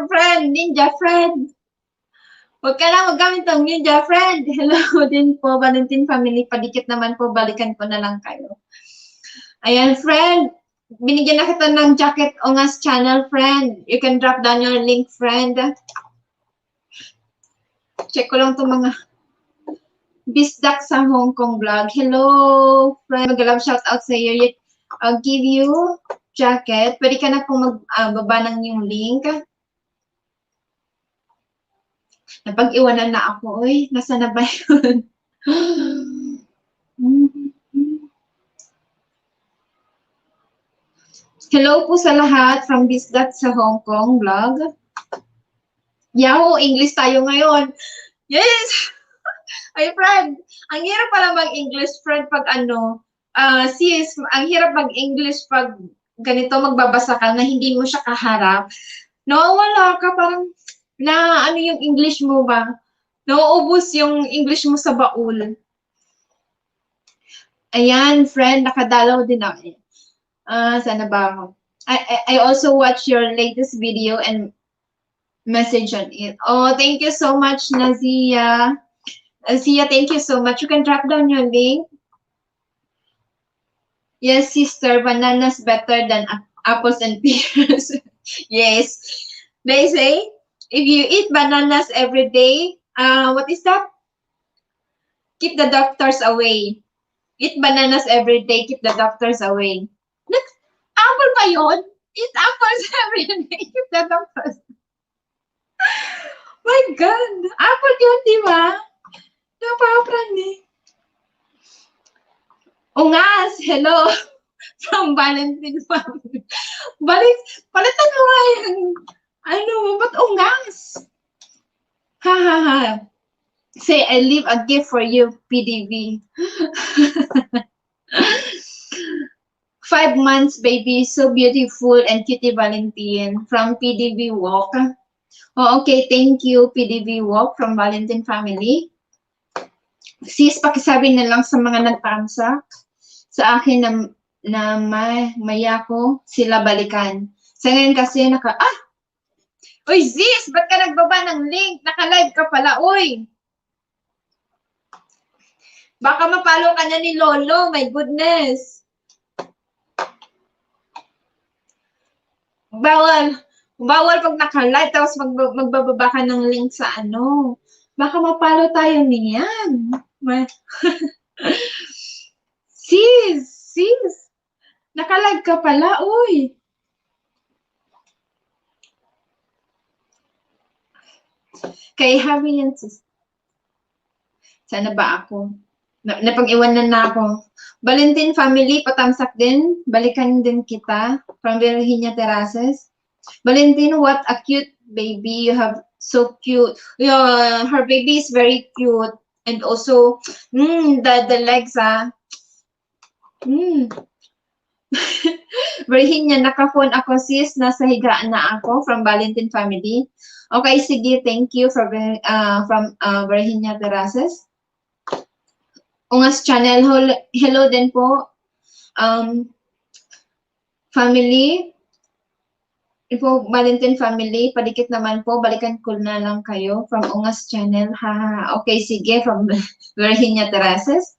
friend, ninja friend. Huwag ka na magamit ng ninja friend. Hello din po, Valentine family. Padikit naman po, balikan ko na lang kayo. Ayan, friend. Binigyan na kita ng jacket Ongas channel, friend. You can drop down your link, friend. Check ko lang itong mga bisdak sa Hong Kong vlog. Hello, friend. Mag-love shout out sa iyo. I'll give you jacket. Pwede ka na pong magbaba ng yung link. Napag-iwanan na ako. Uy, nasa na ba yun? Hello po sa lahat from Bisdak sa Hong Kong vlog. Yahoo! English tayo ngayon. Yes! Ay, friend, ang hirap pala mag-English, friend, pag sis, ang hirap mag-English pag ganito magbabasa ka na hindi mo siya kaharap. Nawawala ka, parang yung English mo ba? Nauubos yung English mo sa baul. Ayan, friend, nakadalaw din ako. Sana ba ako? I also watch your latest video and message on it. Oh, thank you so much, Nazia. Nazia, thank you so much. You can drop down your link. Yes, sister, bananas better than apples and pears. Yes. They say, if you eat bananas every day, what is that? Keep the doctors away. Eat bananas every day, keep the doctors away. Apple ba yun? Eat apples every day, keep the doctors. My God! Apple yun, di ba? Napapran eh. Ungas, hello. From Valentine family. Palitan mo nga yung, ba't ungas? Ha, ha, ha. Say, I leave a gift for you, PDV. 5 months, baby. So beautiful and cutie Valentine from PDB Walk. Oh, okay. Thank you, PDB Walk from Valentine family. Sis, pakisabi na lang sa mga nagtamsak sa akin na maya ko sila balikan. Sa ngayon kasi uy, sis, ba't ka nagbaba ng link? Naka-live ka pala, uy. Baka mapalo ka na ni Lolo, my goodness. Bawal pag naka-live, tapos magbababa ka ng link sa ano. Baka mapalo tayo niyan. Sis, naka-live ka pala, uy. Kay Harry yan, sis. Sana ba ako? Napag-iwanan na ako. Valentine family, patamsak din. Balikan din kita from Virginia Terraces. Valentine, what a cute baby you have. So cute. Yeah, her baby is very cute. And also, the legs, Virginia, naka-phone ako sis. Nasa higaan na ako from Valentine family. Okay, sige. Thank you from Virginia Terraces. Ungas channel, hello din po. Family, po Valentine family, padikit naman po, balikan ko na lang kayo from Ungas channel. Ha. Okay, sige, from Virginia Terraces.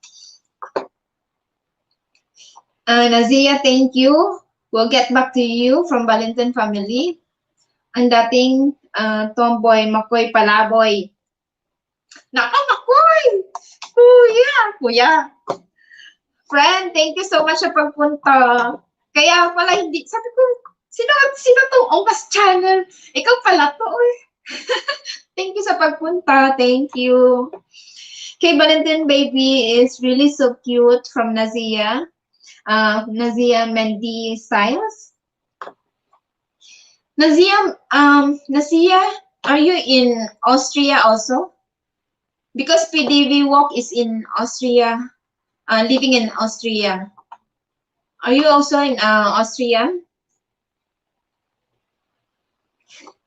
Nazia, thank you. We'll get back to you from Valentine family. Ang dating tomboy, Makoy Palaboy. Naka, Makoy! Kuya. Friend, thank you so much sa pagpunta. Kaya pala hindi, sabi ko, sino tong Ungas channel? Ikaw pala to, eh. Thank you sa pagpunta. Thank you. Okay, Valentine baby is really so cute from Nazia. Nazia Mendy Styles. Nazia, are you in Austria also? Because PDV Walk is in Austria, living in Austria. Are you also in Austria?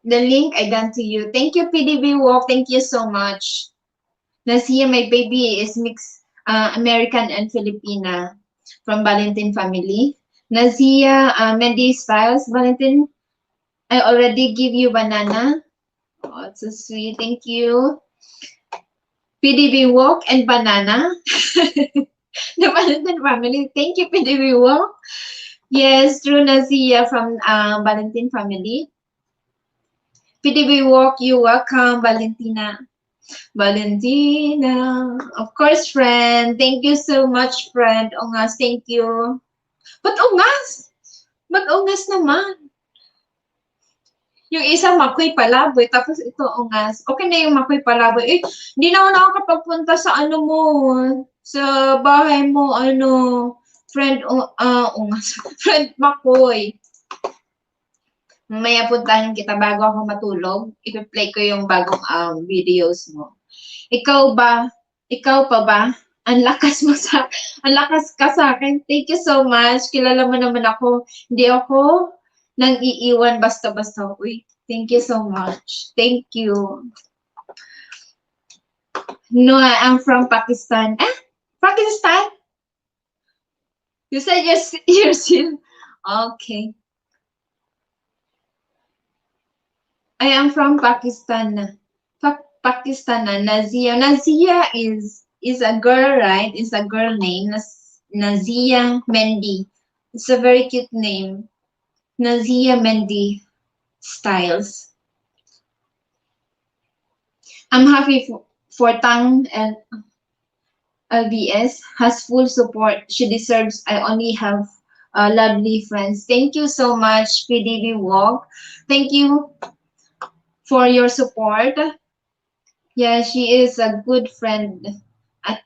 The link I done to you. Thank you, PDV Walk. Thank you so much. Nazia, my baby is mixed American and Filipina from Valentine family. Nazia, Mendy Styles, Valentine, I already give you banana. Oh, it's so sweet. Thank you. PDV Walk and banana. The Valentine family. Thank you, PDV Walk. Yes, true, Nazia from Valentine family. PDV Walk, you welcome, Valentina. Valentina. Of course, friend. Thank you so much, friend. Ungas, thank you. Ba't ungas? Ba't ungas naman? Yung isa, Makoy Palaboy, tapos ito, ungas. Okay na yung Makoy Palaboy. Eh, hindi na ako nakakapagpunta sa ano mo, sa bahay mo, friend, ungas. Friend Makoy. Mamaya puntahan kita bago ako matulog. I-play ko yung bagong videos mo. Ikaw pa ba? Ang lakas ka sa akin. Thank you so much. Kilala mo naman ako. Hindi ako nang iiwan basta-basta. Uy, thank you so much. Thank you. No, I'm from Pakistan. Pakistan? You said you're still... Okay. I am from Pakistan. Pakistan, Nazia. Nazia is a girl, right? It's a girl name. Nazia Mendy. It's a very cute name. Nazia Mendy Styles. I'm happy for Tang and LBS has full support. She deserves. I only have lovely friends. Thank you so much, PDB Walk. Thank you for your support. Yeah, she is a good friend at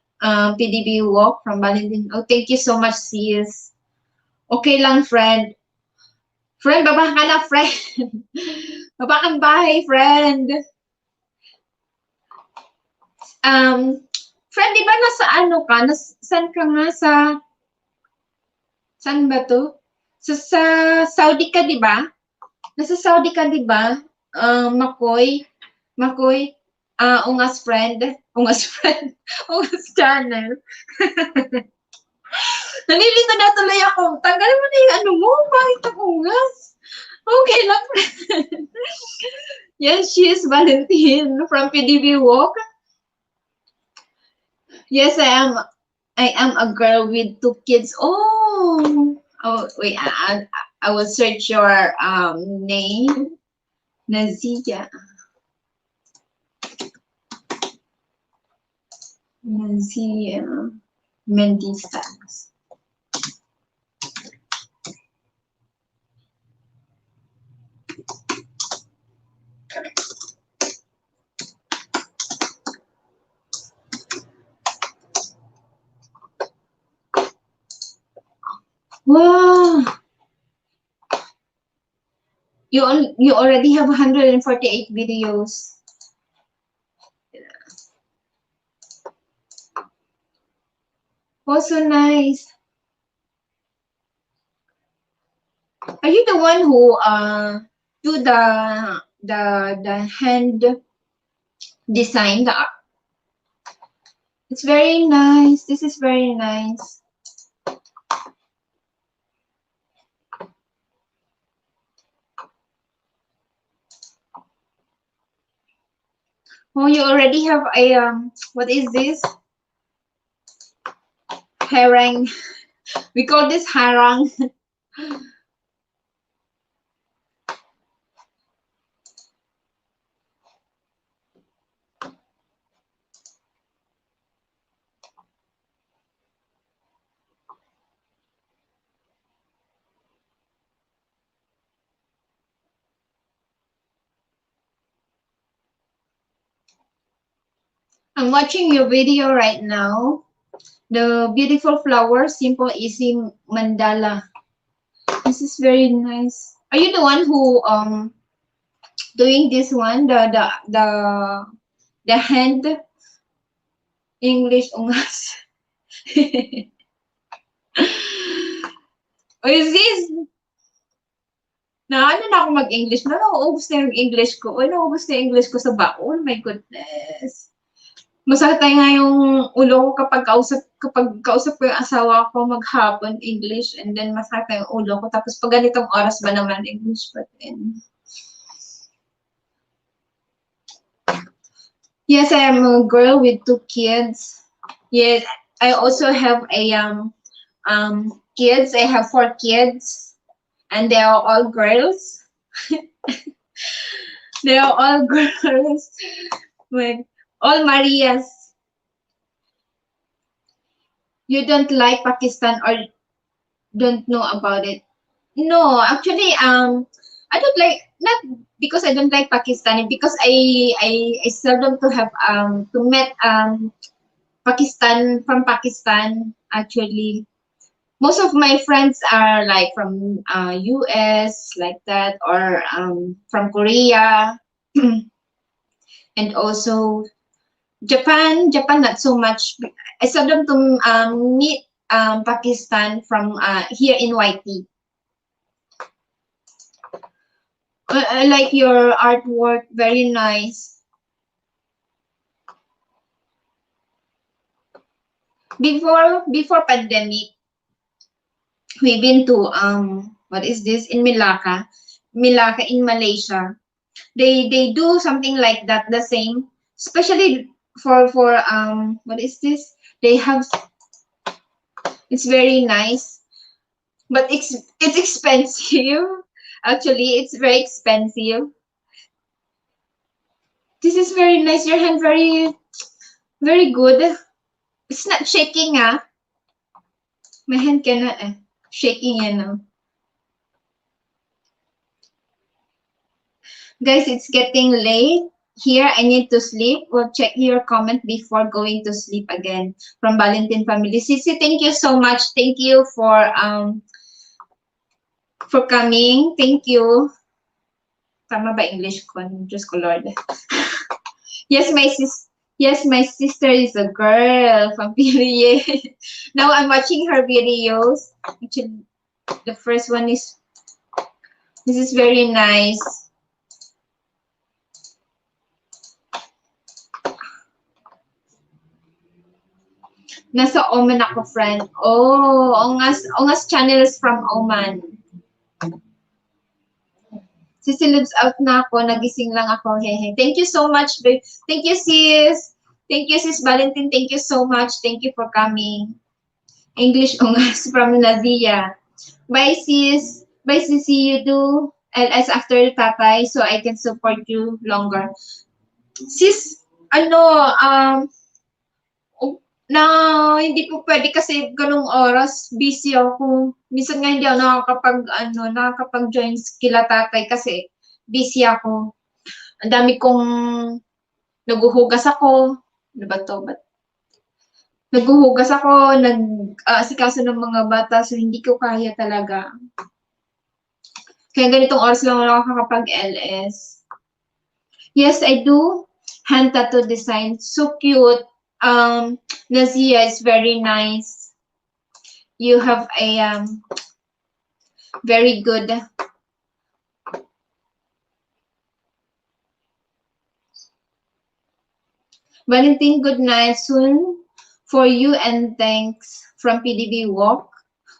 PDB Walk from Valentine. Oh, thank you so much, sis. Okay lang, friend. Friend, baba ka na, friend. Baba kang bahay, friend. Friend, di ba nasa ano ka? Saan ka nga sa... Saan ba to? Sa Saudi ka, di ba? Nasa Saudi ka, di ba? Makoy. Makoy. Ungas friend. Ungas friend. Ungas channel. Nalilito na tuloy ako. Tanggalin mo na yung ano mo. Bakit ako ungas? Okay lang. Yes, she is Valentine from PDB Walk. Yes, I am a girl with 2 kids. Oh, wait. I will search your name. Nazia. Nazia Mendizas. Wow. You already have 148 videos. Oh, so nice. Are you the one who do the hand design? It's very nice. This is very nice. Oh, you already have a what is this? Harang. We call this harang. I'm watching your video right now. The beautiful flower, simple, easy mandala. This is very nice. Are you the one who doing this one? The hand English ungas. Or is this? Ano na ako mag-English? Nauubos na yung English ko. Nauubos na yung English ko sa baon. My goodness. Masakit nga yung ulo ko kapag kausap ko yung asawa ko maghapon English and then masakit yung ulo ko. Tapos pag ganitong oras ba naman English pa din. Yes, I am a girl with 2 kids. Yes, I also have a kids. I have 4 kids, and they are all girls. They are all girls. Like all Marias. You don't like Pakistan or don't know about it? No, actually, I don't like, not because I don't like Pakistani, because I seldom to have to met Pakistan from Pakistan actually. Most of my friends are like from US like that, or from Korea and also Japan not so much. I seldom to meet Pakistan from here in YT. I like your artwork, very nice. Before pandemic, we've been to what is this, in Melaka in Malaysia. They do something like that, the same, especially for what is this? They have, it's very nice, but it's expensive. Actually, it's very expensive. This is very nice. Your hand very good. It's not shaking, ah. My hand cannot shaking, you know. Guys, it's getting late. Here, I need to sleep. We'll check your comment before going to sleep again. From Valentine family. Sisi, thank you so much. Thank you for coming. Thank you. Tama ba English ko? Diyos ko, Lord. Yes, my sister is a girl from PBA. Now I'm watching her videos. Actually, The first one is, this is very nice. Nasa Oman ako, friend. Oh, Ongas channel is from Oman. Sisi lives out na ako. Nagising lang ako. Hehe. Thank you so much, babe. Thank you, sis. Thank you, sis Valentine. Thank you so much. Thank you for coming. English Ongas from Nazia. Bye, sis. Bye, sisi. You do LS after tatay so I can support you longer. Sis, ano, na hindi po pwede kasi ganung oras, busy ako. Minsan nga hindi ako nakakapag-join kila tatay kasi busy ako. Ang dami kong naghuhugas ako. Ano ba to? Naghuhugas ako, nag-asikaso ng mga bata, so hindi ko kaya talaga. Kaya ganitong oras lang ako nakakapag-LS. Yes, I do. Hand tattoo design. So cute. Nazia is very nice. You have a very good Valentine, good night soon for you and thanks from PDB Walk.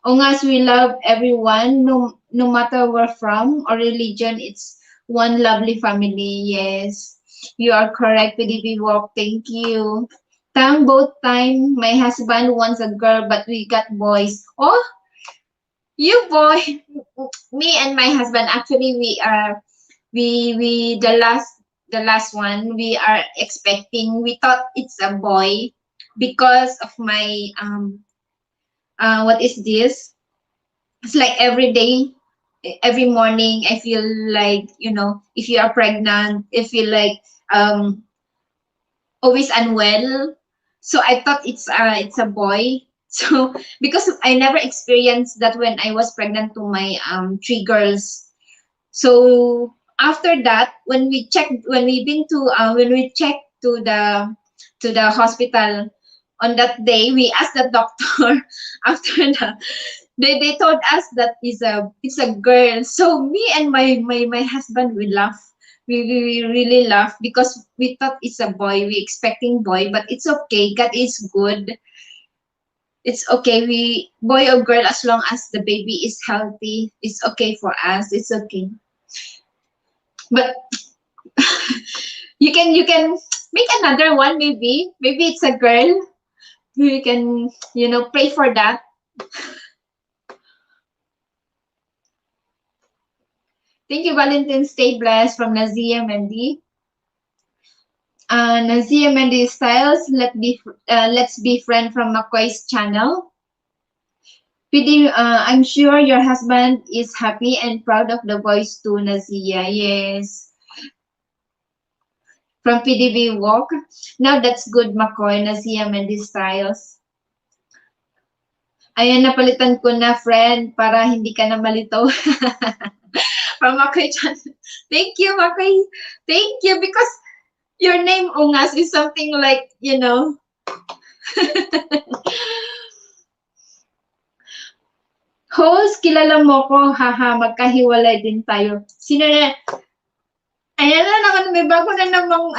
Ongas, we love everyone, no matter where from or religion, it's one lovely family. Yes, you are correct, PDB Walk. Thank you. Both time, my husband wants a girl, but we got boys. Oh, you boy, me and my husband, actually, the last one, we are expecting, we thought it's a boy because of my, what is this? It's like every day, every morning, I feel like, you know, if you are pregnant, I feel like, always unwell. So I thought it's a boy. So because I never experienced that when I was pregnant to my 3 girls. So after that, when we checked to the hospital on that day, we asked the doctor after that. They told us that it's a girl. So me and my husband, we laugh. We really laugh because we thought it's a boy. We expecting boy, but it's okay. God is good. It's okay. We boy or girl, as long as the baby is healthy, it's okay for us. It's okay. But you can make another one, maybe it's a girl. You can pray for that. Thank you, Valentine. Stay blessed from Nazia Mendy. Nazia Mendy Styles, let's be friend from McCoy's channel. PD, I'm sure your husband is happy and proud of the boys too, Nazia. Yes. From PDB Walk. Now that's good, McCoy. Nazia Mendy Styles. Ayan, napalitan ko na, friend, para hindi ka na malito. From McCoy channel. Thank you, McCoy. Thank you, because your name, Ungas, is something like, Host, kilala mo ko, haha, magkahiwalay din tayo. Sino na? Ayan na naman, may bago na namang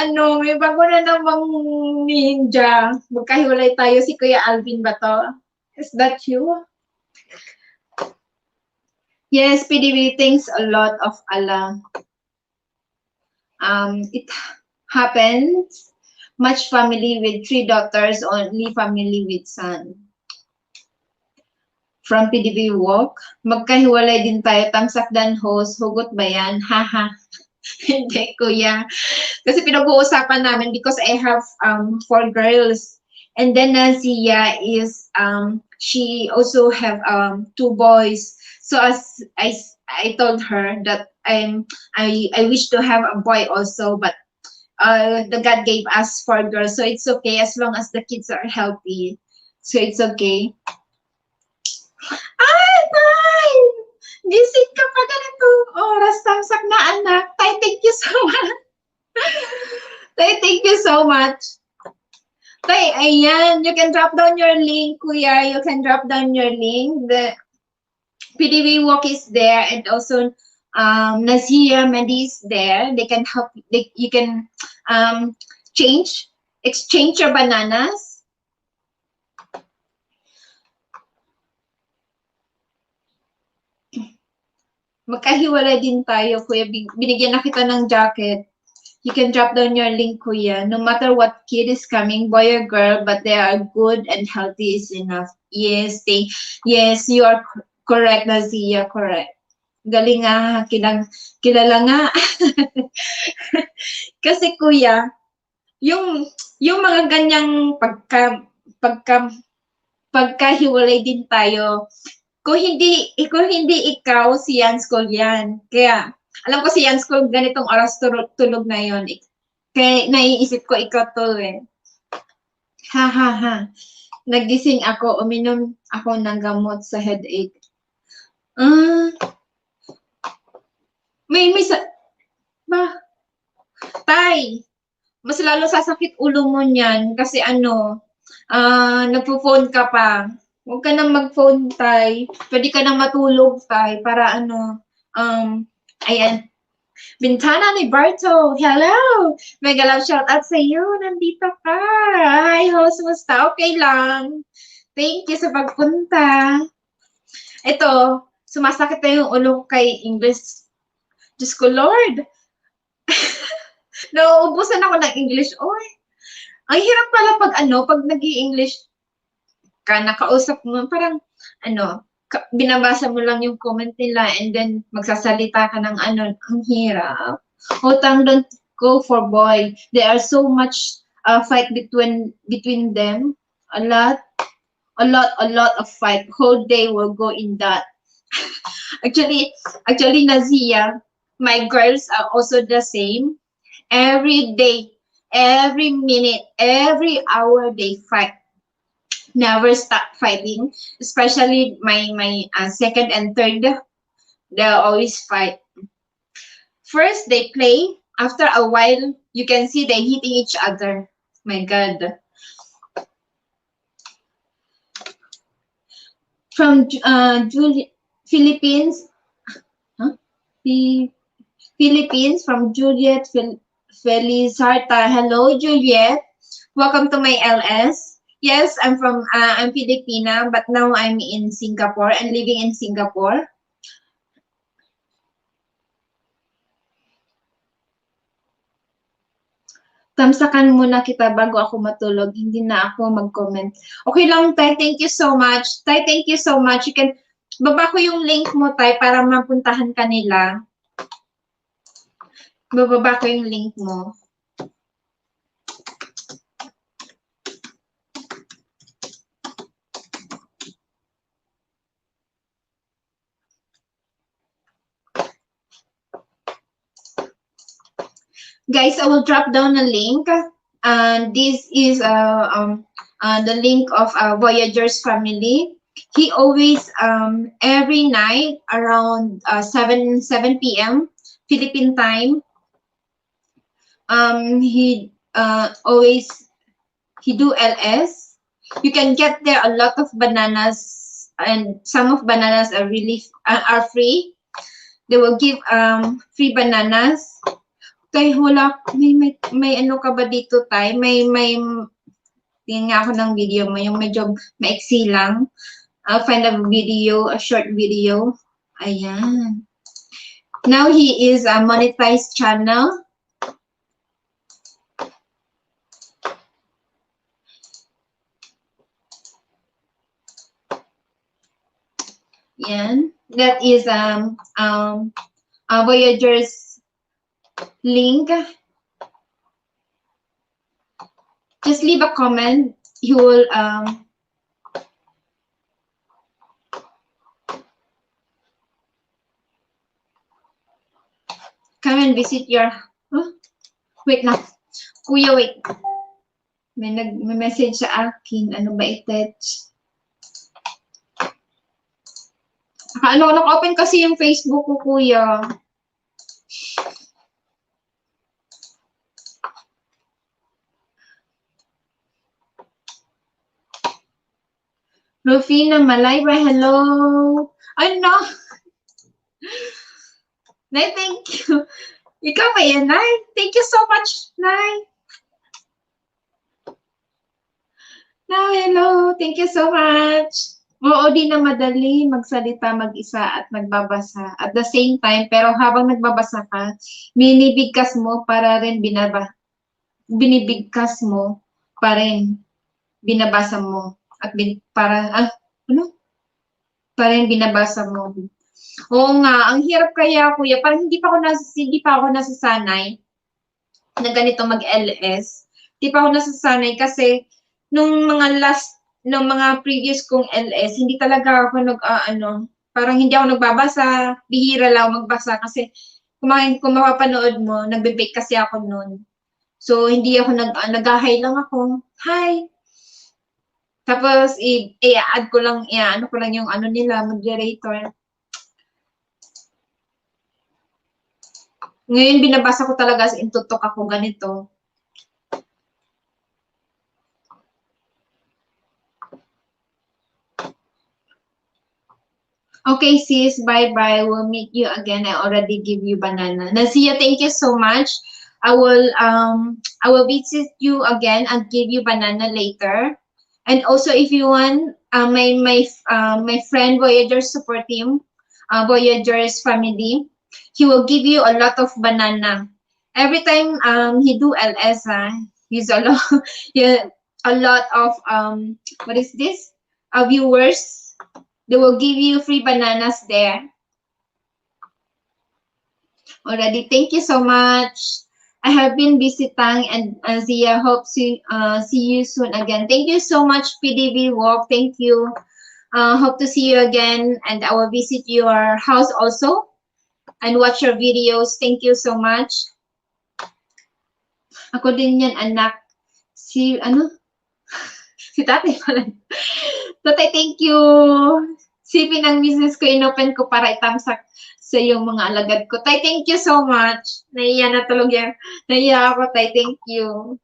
ninja. Magkahiwalay tayo, si Kuya Alvin ba to? Is that you? Yes, PDB, thanks a lot of Allah. It happens. Much family with 3 daughters, only family with son. From PDB Walk, magkahiwalay din tayo, tamsakdan host, hugot ba yan? Haha. Hindi, kuya. Kasi pinag-uusapan namin because I have 4 girls. And then Nazia is, she also have 2 boys. So as I told her that I wish to have a boy also, but the God gave us 4 girls. So it's okay as long as the kids are healthy. So it's okay. Ay, Tay! Gising ka pa ganitong oras, tamsak na anak. Tay, thank you so much. Tay, thank you so much. Tay, ayan. You can drop down your link, kuya. You can drop down your link. PDB Walk is there, and also Nazia Mehdi is there. They can help. You can um, exchange your bananas. Magkahiwalay din tayo, Kuya. Binigyan na kita ng jacket. You can drop down your link, Kuya. No matter what kid is coming, boy or girl, but they are good and healthy is enough. Yes, yes, you are correct, Nazia, correct. Galing nga, kilala nga. Kasi Kuya, yung mga ganyang pagkahiwalay din tayo. Kung hindi ikaw, si Jan School yan. Kaya, alam ko si Jan School, ganitong oras tulog na yon. Kaya naiisip ko ikaw to eh. Ha ha ha. Nagising ako, uminom ako ng gamot sa headache. May ba? Tay, mas lalo sasakit ulo mo niyan kasi nagpo-phone ka pa. Huwag ka nang mag-phone, Tay. Pwede ka nang matulog, Tay, para ayan. Bintana ni Barto, hello! Mega love shoutout sa iyo, nandito ka. Hi, host, musta? Okay lang. Thank you sa pagpunta. Ito, sumasakit na yung ulo kay English. Diyos ko, Lord. Nauubusan ako ng English. Oy, ang hirap pala pag nag-i-English ka, nakausap mo, parang, binabasa mo lang yung comment nila and then magsasalita ka ng ang hirap. Utang, don't go for boy. There are so much fight between them. A lot of fight. Whole day will go in that. Actually, Nazia, my girls are also the same. Every day, every minute, every hour they fight. Never stop fighting. Especially my second and third, they'll always fight. First they play. After a while, you can see they hitting each other. My God. From Philippines, Philippines, from Juliet Felizarta. Hello, Juliet. Welcome to my LS. Yes, I'm Filipina, but now I'm in Singapore and living in Singapore. Tamsakan muna kita bago ako matulog. Hindi na ako mag-comment. Okay lang, Tay. Thank you so much. Tay, thank you so much. You can, baba ko yung link mo, Tay, para mapuntahan ka nila. Bababa ko yung link mo. Guys, I will drop down a link. This is the link of Voyager's family. He always every night around 7 p.m. Philippine time. He do LS. You can get there a lot of bananas, and some of bananas are free. They will give free bananas. Tay, wala, may ano ka ba dito, Tay? Tingnan nga ako ng video mo, yung medyo maiksi lang. I'll find a short video. Ayan. Now he is a monetized channel. Yan. That is Voyager's link. Just leave a comment. He will come and visit your wait lang. Kuya, wait. May message sa akin. Ano ba i-text? Naka-open kasi yung Facebook ko, Kuya. Rufina Malayra, hello. Ano? Nay, thank you. Ikaw ba yan, Nay? Thank you so much, Nay. Nay, hello. Thank you so much. Oo, di na madali magsalita mag-isa at nagbabasa at the same time, pero habang nagbabasa ka, binibigkas mo para rin binibigkas mo pa rin, binabasa mo at ano? Pa rin binabasa mo. Oo nga, ang hirap kaya kuya, parang hindi pa ako nasasanay na ganito mag-LS. Hindi pa ako nasasanay kasi nung mga previous kong LS, hindi talaga ako parang hindi ako nagbabasa, bihira lang ako magbasa kasi kung mapapanood mo, nagbe-bake kasi ako noon. So, hindi ako nag-hi lang ako. Hi! Tapos, i-ano ko lang yung nila, moderator. Ngayon, binabasa ko talaga as in tutok ako ganito. Okay, sis, bye-bye. We'll meet you again. I already give you banana. Nazia, thank you so much. I will visit you again and give you banana later. And also, if you want, my friend Voyager's support team, Voyager's family, he will give you a lot of banana. Every time he do LS, he's a lot, yeah, a lot of what is this? Viewers. They will give you free bananas there. Already, thank you so much. I have been visiting and Zia, hope to see you soon again. Thank you so much, PDV Walk. Thank you. Hope to see you again, and I will visit your house also and watch your videos. Thank you so much. Ako din yan, anak. Si tatay pala. Tatay, thank you. Sipin ang business ko, inopen ko para itamsak sa yung mga alagad ko. Tay, thank you so much. Naiya na tulog yan. Naiya ako, Tay. Thank you.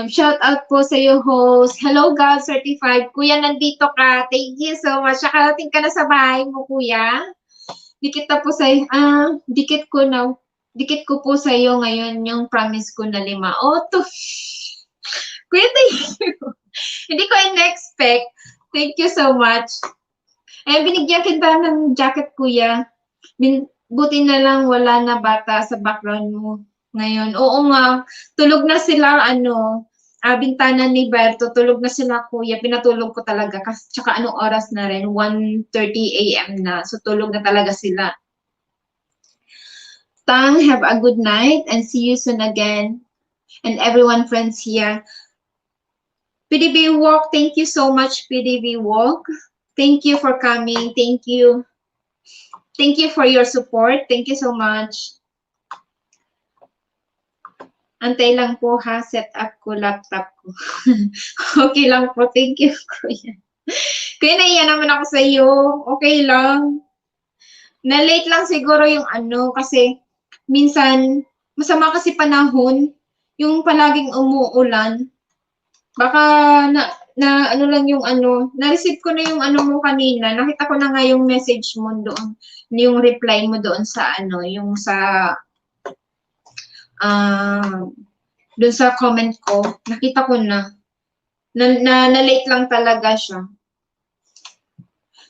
Shout out po sa iyo, host. Hello, God Certified. Kuya, nandito ka. Thank you so much. Nakarating ka na sa bahay mo, kuya. Dikit na po sa dikit ko po sa iyo ngayon yung promise ko na 5. Oh, to. Kuya, thank you. Hindi ko in-expect. Thank you so much. Binigyan kita ng jacket, kuya. Buti na lang wala na bata sa background mo ngayon. Oo nga, tulog na sila, bintana ni Berto, tulog na sila, kuya. Pinatulog ko talaga. Kasi, tsaka anong oras na rin? 1:30 a.m. na. So, tulog na talaga sila. Tang, have a good night and see you soon again. And everyone, friends here. PDB Walk, thank you so much, PDB Walk. Thank you for coming. Thank you. Thank you for your support. Thank you so much. Antay lang po ha, set up ko laptop ko. Okay lang po. Thank you, kuya. Kuya, naiya naman ako sa iyo. Okay lang. Na-late lang siguro yung kasi minsan, masama kasi panahon, yung palaging umuulan. Baka lang yung na-receive ko na yung mo kanina. Nakita ko na nga yung message mo doon, yung reply mo doon sa yung sa doon sa comment ko. Nakita ko na late lang talaga siya.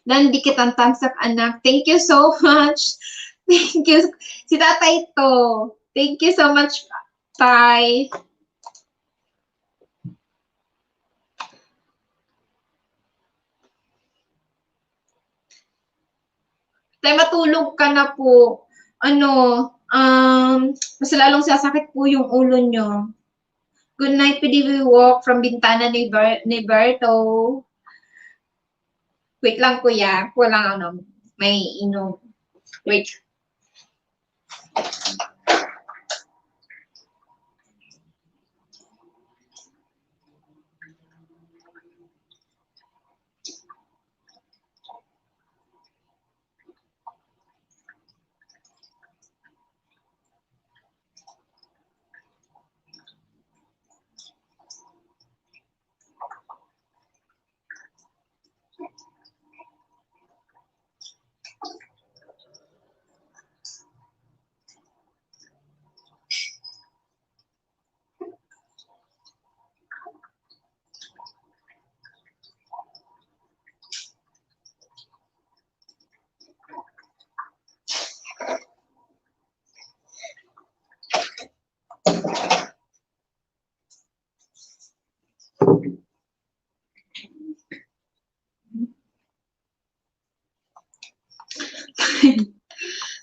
Nandikit ang tamsak, anak. Thank you so much. Thank you. Si tatay to. Thank you so much, Tay. Tay, matulog ka na po. Mas lalong sasakit po yung ulo nyo. Good night, PDV Walk from Bintana ni Berto. Wait lang, kuya. Walang may wait.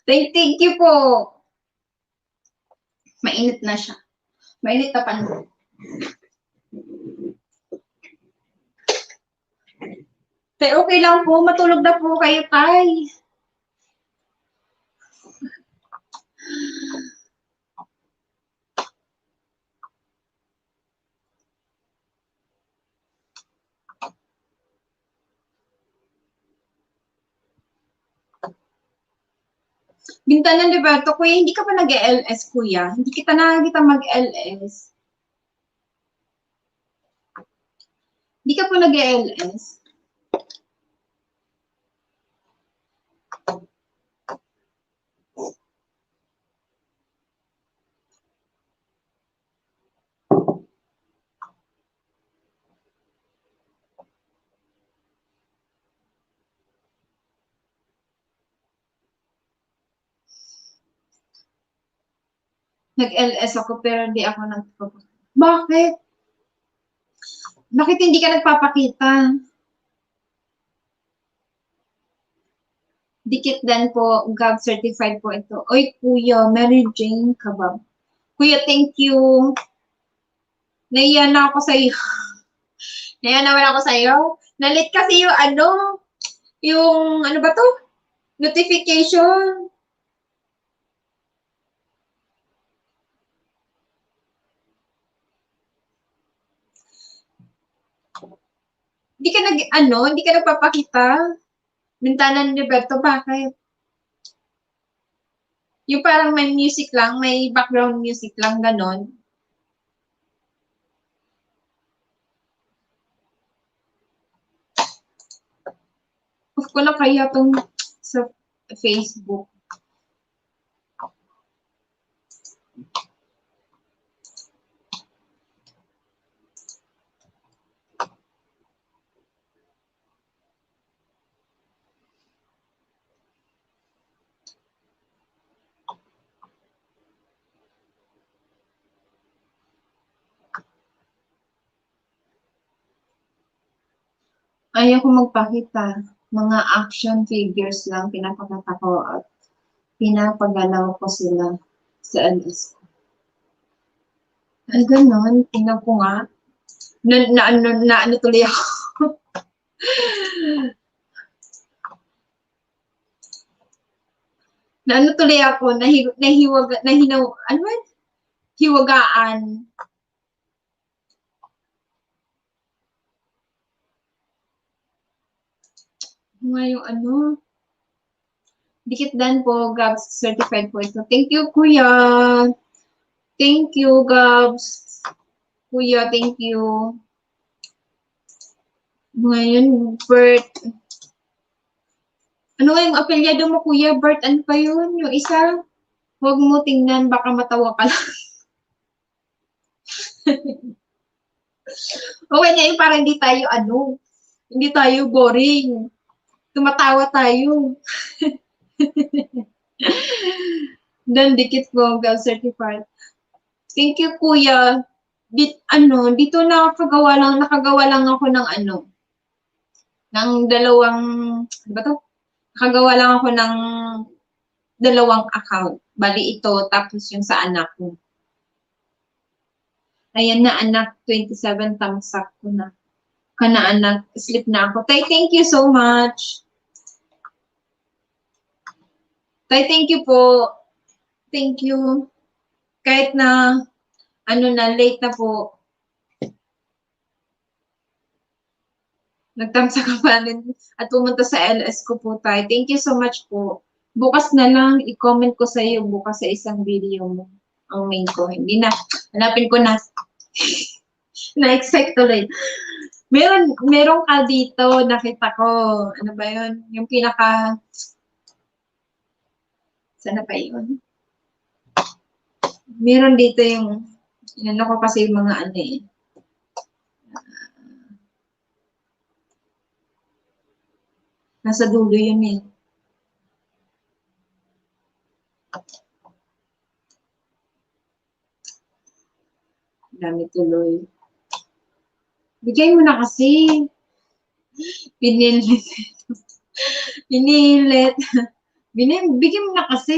Thank you po. Mainit na siya. Mainit na pan. Tay, okay lang po. Matulog na po kayo, Tay. Bintanan Liberto, kuya, hindi ka pa nag-LS, kuya. Hindi kita nakakita mag-LS. Hindi ka pa nag-LS. Nag-LS ako pero hindi ako nagpapakita. Bakit? Bakit hindi ka nagpapakita? Dikit din po, GAB certified po ito. Oy, kuya, Mary Jane Kabab. Kuya, thank you. Naiyan na ako sa'yo. Naiyan naman ako sa'yo. Nalit kasi yung ano ba to? Notification. Hindi ka nagpapakita. Bintanan ni Roberto, bakit? Yung parang may music lang, may background music lang, ganon. Off ko na kaya itong sa Facebook. Ayaw ko magpakita. Mga action figures lang pinapakita ko at pinapagalaw ko sila sa LS. Ay, ganon. Tingnan ko nga. Ano tuloy ako. Ano tuloy ako. Hiwagaan. Nga yung dikit dan po, Gabs, certified po ito. Thank you, kuya. Thank you, Gabs. Kuya, thank you. Ngayon, Bert. Ano yung apelyado mo, kuya? Bert, ano pa yun? Yung isa? Huwag mo tingnan, baka matawa ka lang. Okay na yun, para hindi tayo boring. Tumatawa tayo. Dan, dikit po, Gabs, certified. Thank you, kuya. Dito nakagawa lang ako ng dalawang, ano ba to? Nakagawa lang ako ng dalawang account. Bali ito, tapos yung sa anak ko. Ayan na, anak, 27 thumbs up ko na. Kana, anak, sleep na ako. Tay, thank you so much. Tay, thank you po. Thank you. Kahit na, late na po. Nagtamsa ka pa rin at pumunta sa LS ko po tayo. Thank you so much po. Bukas na lang, i-comment ko sa iyo bukas sa isang video mo. Ang main ko. Hindi na. Hanapin ko na. Na-excite tuloy. Meron ka dito, nakita ko. Ano ba yun? Yung sana pa yun? Meron dito yung, ko kasi yung mga nasa dulo yun eh. Dami tuloy. Bigay mo na kasi. Pinilit. Bigyan mo na kasi.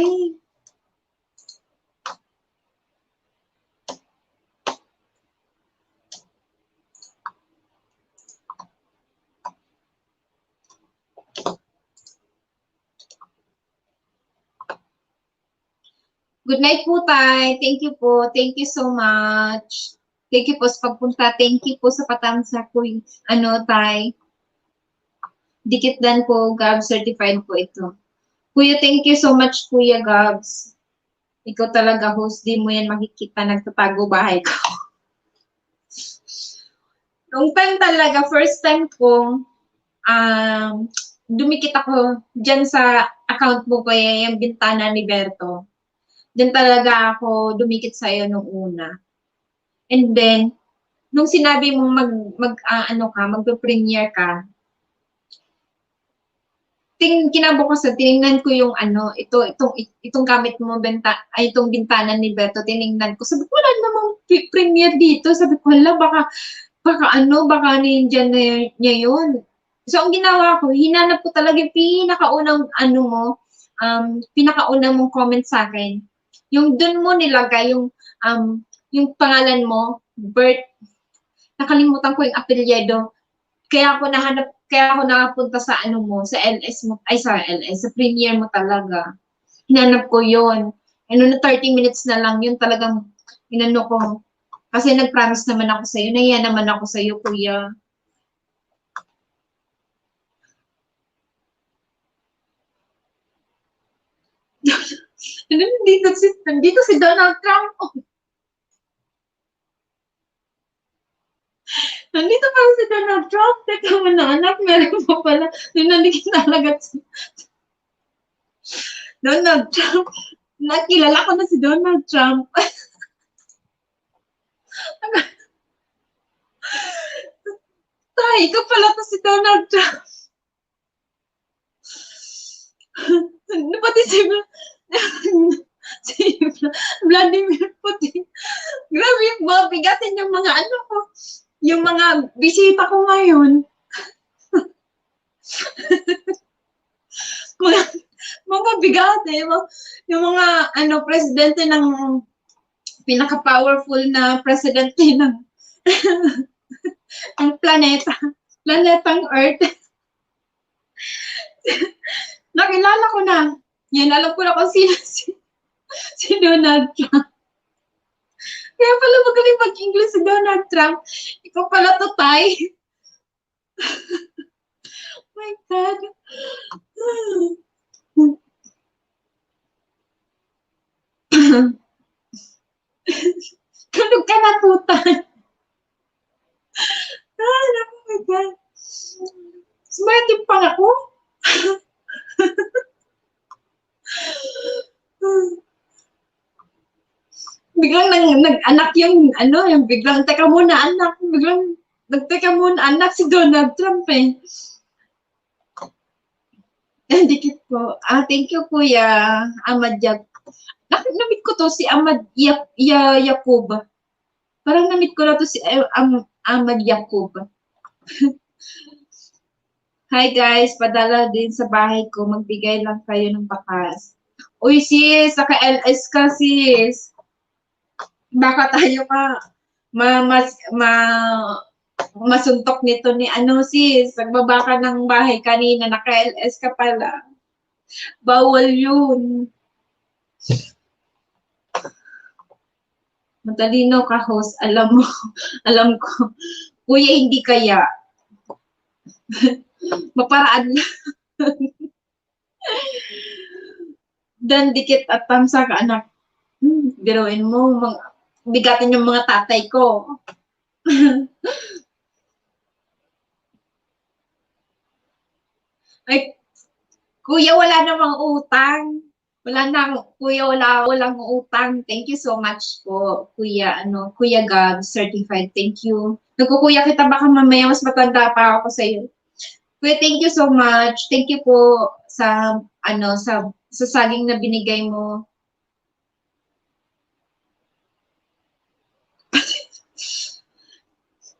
Good night po, Tay. Thank you po. Thank you so much. Thank you po sa pagpunta. Thank you po sa patansa ko. Tay. Dikit dan po, Gabs. Certified po ito. Kuya, thank you so much, Kuya Gabs. Ikaw talaga, host. Di mo yan makikita. Nagtatago bahay ko. Nung time talaga, first time kong dumikit ako dyan sa account mo, Kuya, yung bintana ni Berto. Diyan talaga ako dumikit sa'yo nung una. And then, nung sinabi mong magpe-premiere ka, kinabukasan, tiningnan ko yung itong gamit mo, itong bintana ni Beto, tiningnan ko. Sabi ko, wala namang premiere dito. Sabi ko, hala, baka nandiyan na niya yun. So, ang ginawa ko, hinanap ko talaga yung pinakaunang pinakaunang mong comment sa akin. Yung dun mo nilagay, yung pangalan mo, Bert, nakalimutan ko yung apelyido. Kaya ako nakapunta sa sa LS mo, sa premiere mo talaga. Hinanap ko yon. Na 30 minutes na lang yun talagang inano ko. Kasi nag-promise naman ako sa'yo, nahiya naman ako sa'yo, kuya. Nandito si Donald Trump. Nandito pa si Donald Trump. Teka mo na, anak, meron pa pala. Nandito talaga si Donald Trump. Nakilala ko na si Donald Trump. Tay, ikaw pala to si Donald Trump. Pati si Vladimir Putin. Grabe, mabigatin yung mga ko. Yung mga bisita ko ngayon. mga bigat yung mga presidente ng pinaka-powerful na presidente ng ang planetang Earth. Nakilala ko na. Yan, alam ko na kung sino si Donald Trump. Kaya pala magaling mag-English si Donald Trump. Ikaw pala to, Tay. Oh my God. Tulog ka na, tutan. Oh my God. Smart yung pang ako. Biglang nag-anak yung biglang teka muna anak, biglang nagteka muna anak si Donald Trump eh. Dikit po. Thank you, Kuya Ahmad Yab. Namit ko to si Ahmad Yakub. Parang namit ko na to si Ahmad Yakub. Hi guys, padala din sa bahay ko. Magbigay lang kayo ng bakas. Uy sis, naka-LS ka sis. Baka tayo masuntok nito ni sis. Nagbaba ka ng bahay kanina, naka-LS ka pala. Bawal yun. Matalino ka, host. Alam ko. Kuya, hindi kaya. Maparaan lang. Dan dikit at tamsa ka, anak. Biruin mo, bigatin yung mga tatay ko. Ay, kuya, wala namang utang. Kuya, walang utang. Thank you so much po, Kuya, Kuya Gab, certified. Thank you. Nagkukuya kita, baka mamaya mas matanda pa ako sa iyo. Kuya, thank you so much. Thank you po sa, sa saging na binigay mo.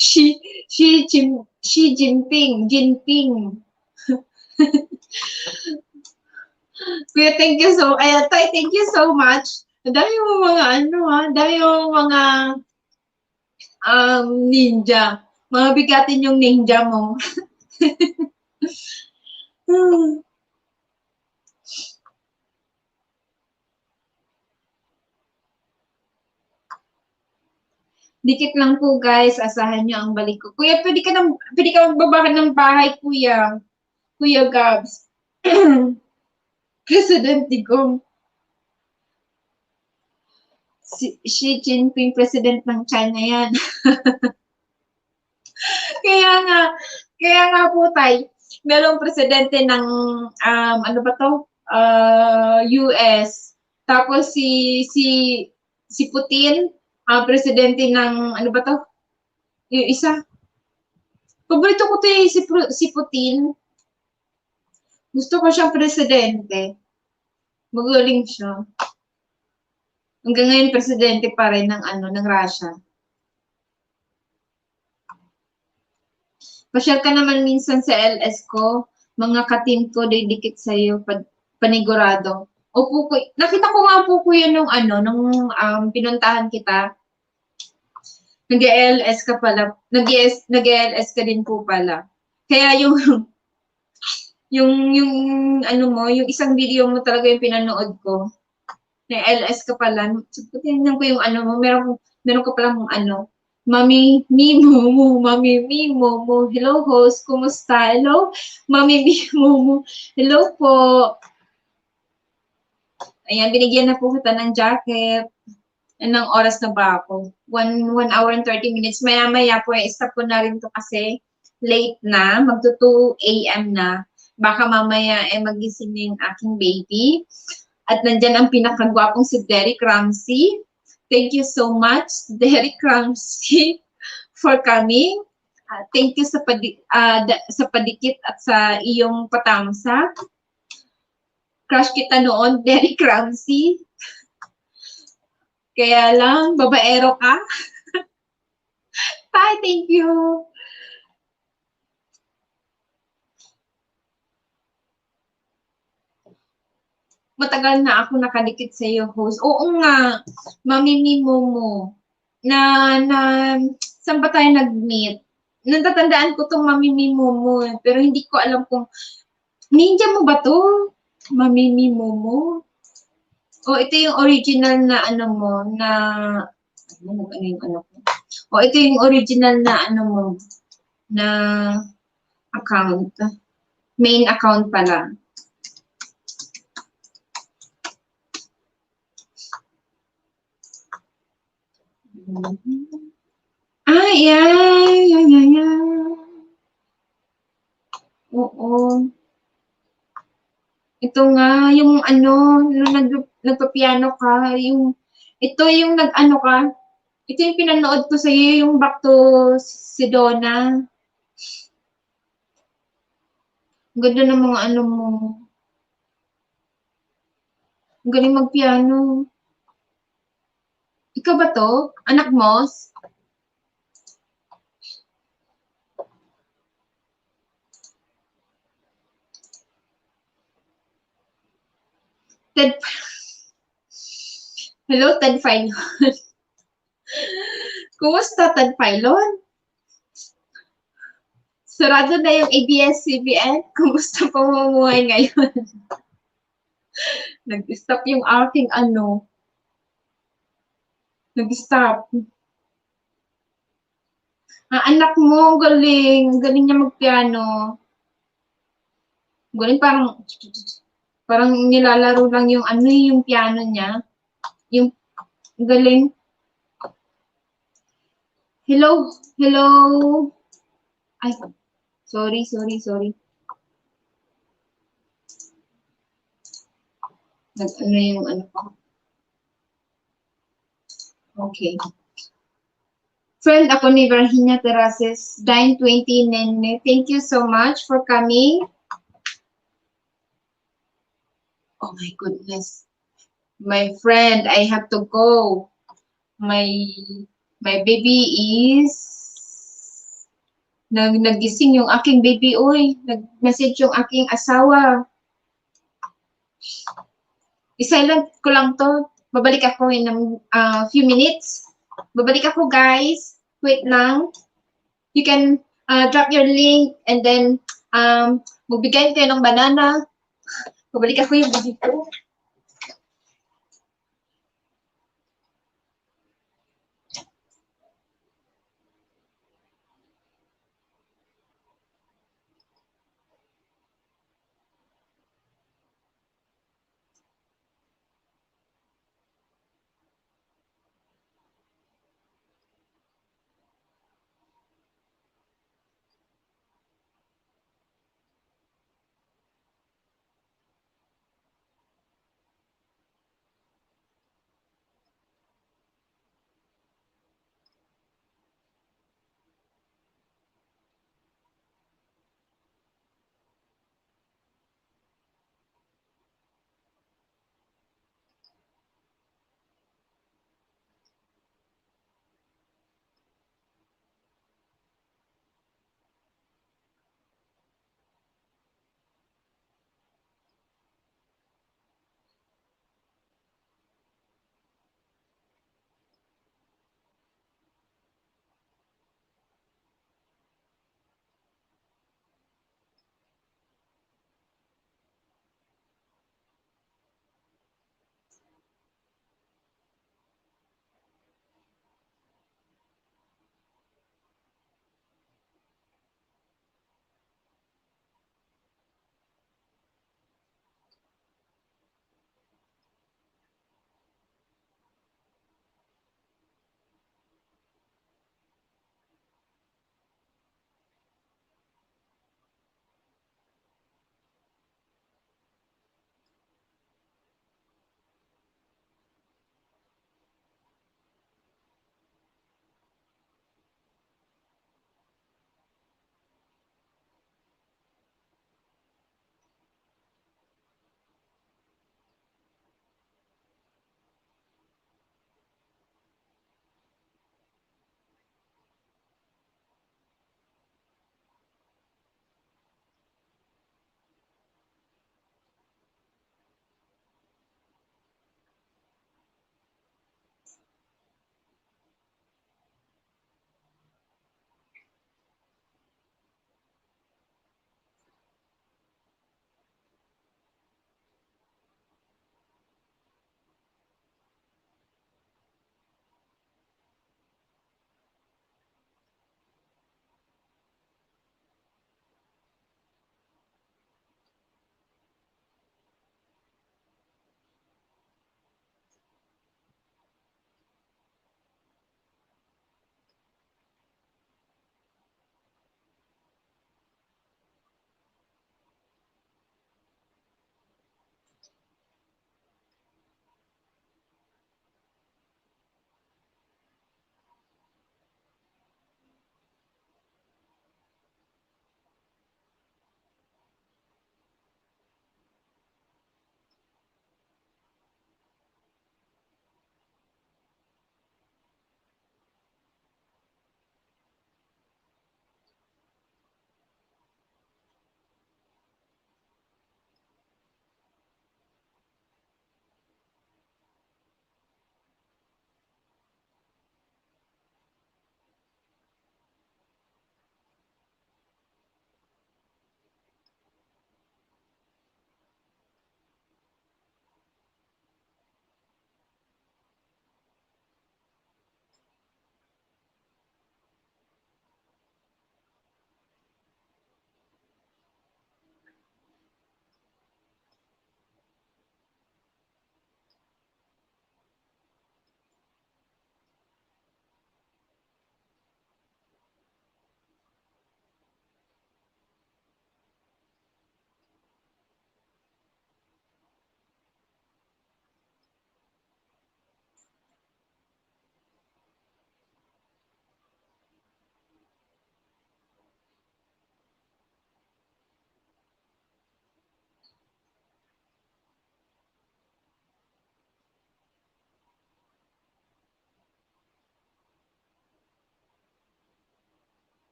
Xi Jinping. Kuya, thank you so, Tay, thank you so much. Ang dami mo mga ano ha, dami mo mga ninja. Mga bigatin yung ninja mo. Dikit lang po guys, asahan nyo ang balik ko. Kuya, pwede ka magbaba ng bahay, kuya. Kuya Gabs. President Digong. Si Xi Jinping, president ng China yan. kaya nga, kaya nga po tay, merong presidente ng, ano ba to? US. Tapos si Putin, presidente ng, ano ba to? Yung isa. Paborito ko to si Putin. Gusto ko siyang presidente. Magaling siya. Hanggang ngayon, presidente pa rin ng, ng Russia. Pasyal ka naman minsan sa LS ko, mga ka-team ko, didikit sa'yo, panigurado. Opo, nakita ko nga po kuya nung nung pinuntahan kita. Nag-LS ka pala. Nag-LS ka din po pala. Kaya yung yung isang video mo talaga yung pinanood ko. Na-LS ka pala. So, tingnan ko yung mo, meron ka palang Mami Mimo mo, Mami Mimo mo. Hello host, kumusta? Hello, Mami Mimo mo. Hello po. Ayan, binigyan na po kita ng jacket. Anong oras na ba ako? 1 hour and 30 minutes. Maya-maya po, stop ko na rin to kasi late na. Magto 2 a.m. na. Baka mamaya magising na yung aking baby. At nandyan ang pinakagwapong si Derek Ramsey. Thank you so much, Derek Ramsey, for coming. Thank you sa padikit at sa iyong patamsa. Crush kita noon, Derek Ramsey. Kaya lang, babaero ka. Bye, thank you. Matagal na ako nakadikit sa iyo, host. Oo nga, mamimimo mo. Saan ba tayo nag-meet? Natatandaan ko tong mamimimo mo. Pero hindi ko alam kung, ninja mo ba to? Mamimimo mo? O, ito yung original na mo, na, ano yung ko? O, ito yung original na mo, na account. Main account pala. Yeah. Oo. Ito nga, yung nung nagpa-piano ka, ito yung ka, ito yung pinanood ko sa iyo, yung Back to Sedona. Ganda ng mga mo. Ang galing mag-piano. Ikaw ba to? Anak mo? Ted. Hello, Ted Filon. Kumusta, Ted Filon? Sarado na yung ABS-CBN. Kumusta pa mamumuhay ngayon? Nag-stop yung aking Nag-stop. Anak mo, galing. Galing niya mag-piano. Galing parang nilalaro lang yung yung piano niya. Yung galing. Hello. Ay, sorry. Yung ko. Okay. Friend ako ni Virginia Terraces, 920 Nene. Thank you so much for coming. Oh my goodness. My friend, I have to go. My baby is nagising yung aking baby, oy. Nag-message yung aking asawa. I-silent ko lang to. Babalik ako in a few minutes. Babalik ako, guys. Wait lang. You can drop your link and then magbigay kayo ng banana. Babalik ako yung video ko.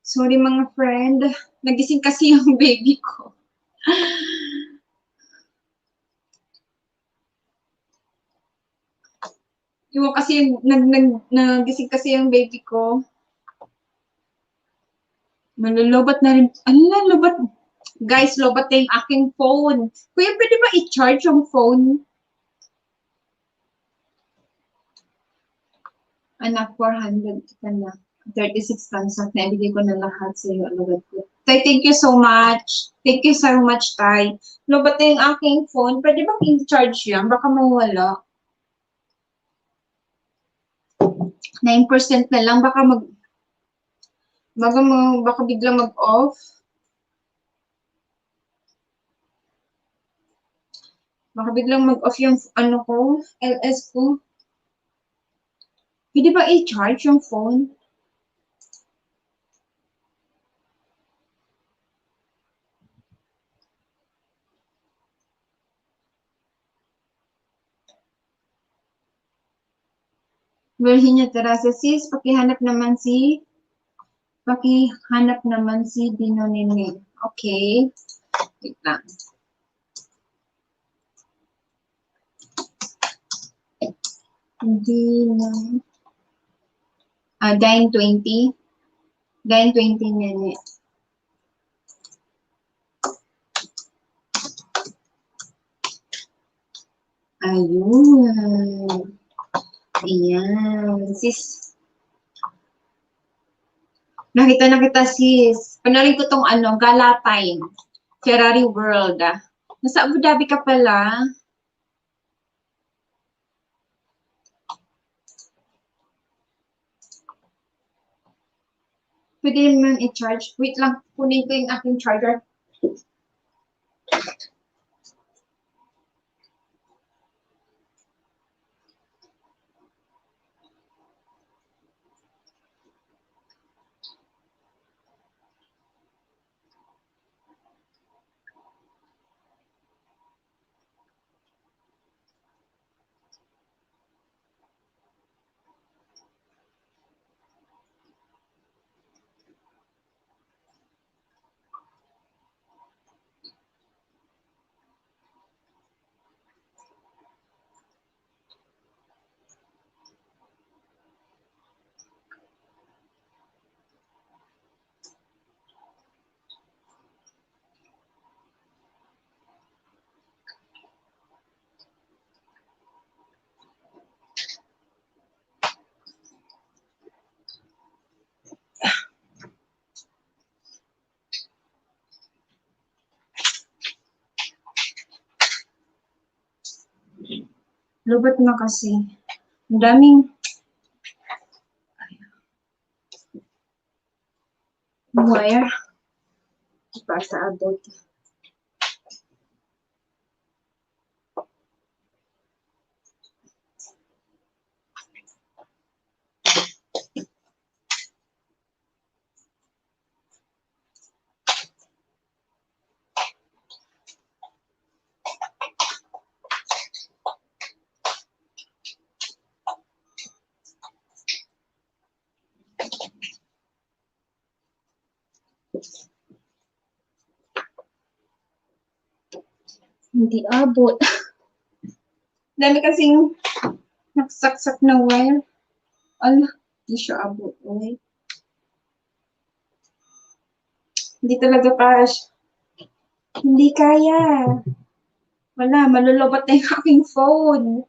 Sorry mga friend. Nagising kasi yung baby ko. Yung kasi nagising kasi yung baby ko. Malulubat na rin. Ala, lubat. Guys, lubat na yung aking phone. Kuya, pwede ba i-charge yung phone? Anak, 400 ka na. 36 transact na ibigay ko na lahat sa iyo. Alugad ko. Tay, thank you so much. Thank you so much, Tay. Lubat na yung aking phone. Pwede bang i-charge yan? Baka mawala. 9% na lang. Baka biglang mag-off. Baka biglang mag-off yung ano ko, LS ko. Pwede ba i-charge yung phone? Virginia Terasa, sis, pakihanap naman si Dino Nene. Okay. Wait lang. Hindi na. Dine 20. Dine 20 Nene. Ayun. Ayan. Sis. Nakita na kita, sis. Panorin ko tong Gala Time. Ferrari World. Nasa Abu Dhabi ka pala. Pwede naman i-charge. Wait lang. Kunin ko yung aking charger. Lubat na kasi. Ang daming wire. Para sa abot. Hindi abot. Dami kasing nagsaksak na wire. Ala, hindi siya abot. Okay. Hindi talaga cash. Hindi kaya. Wala, malulobot na yung aking phone.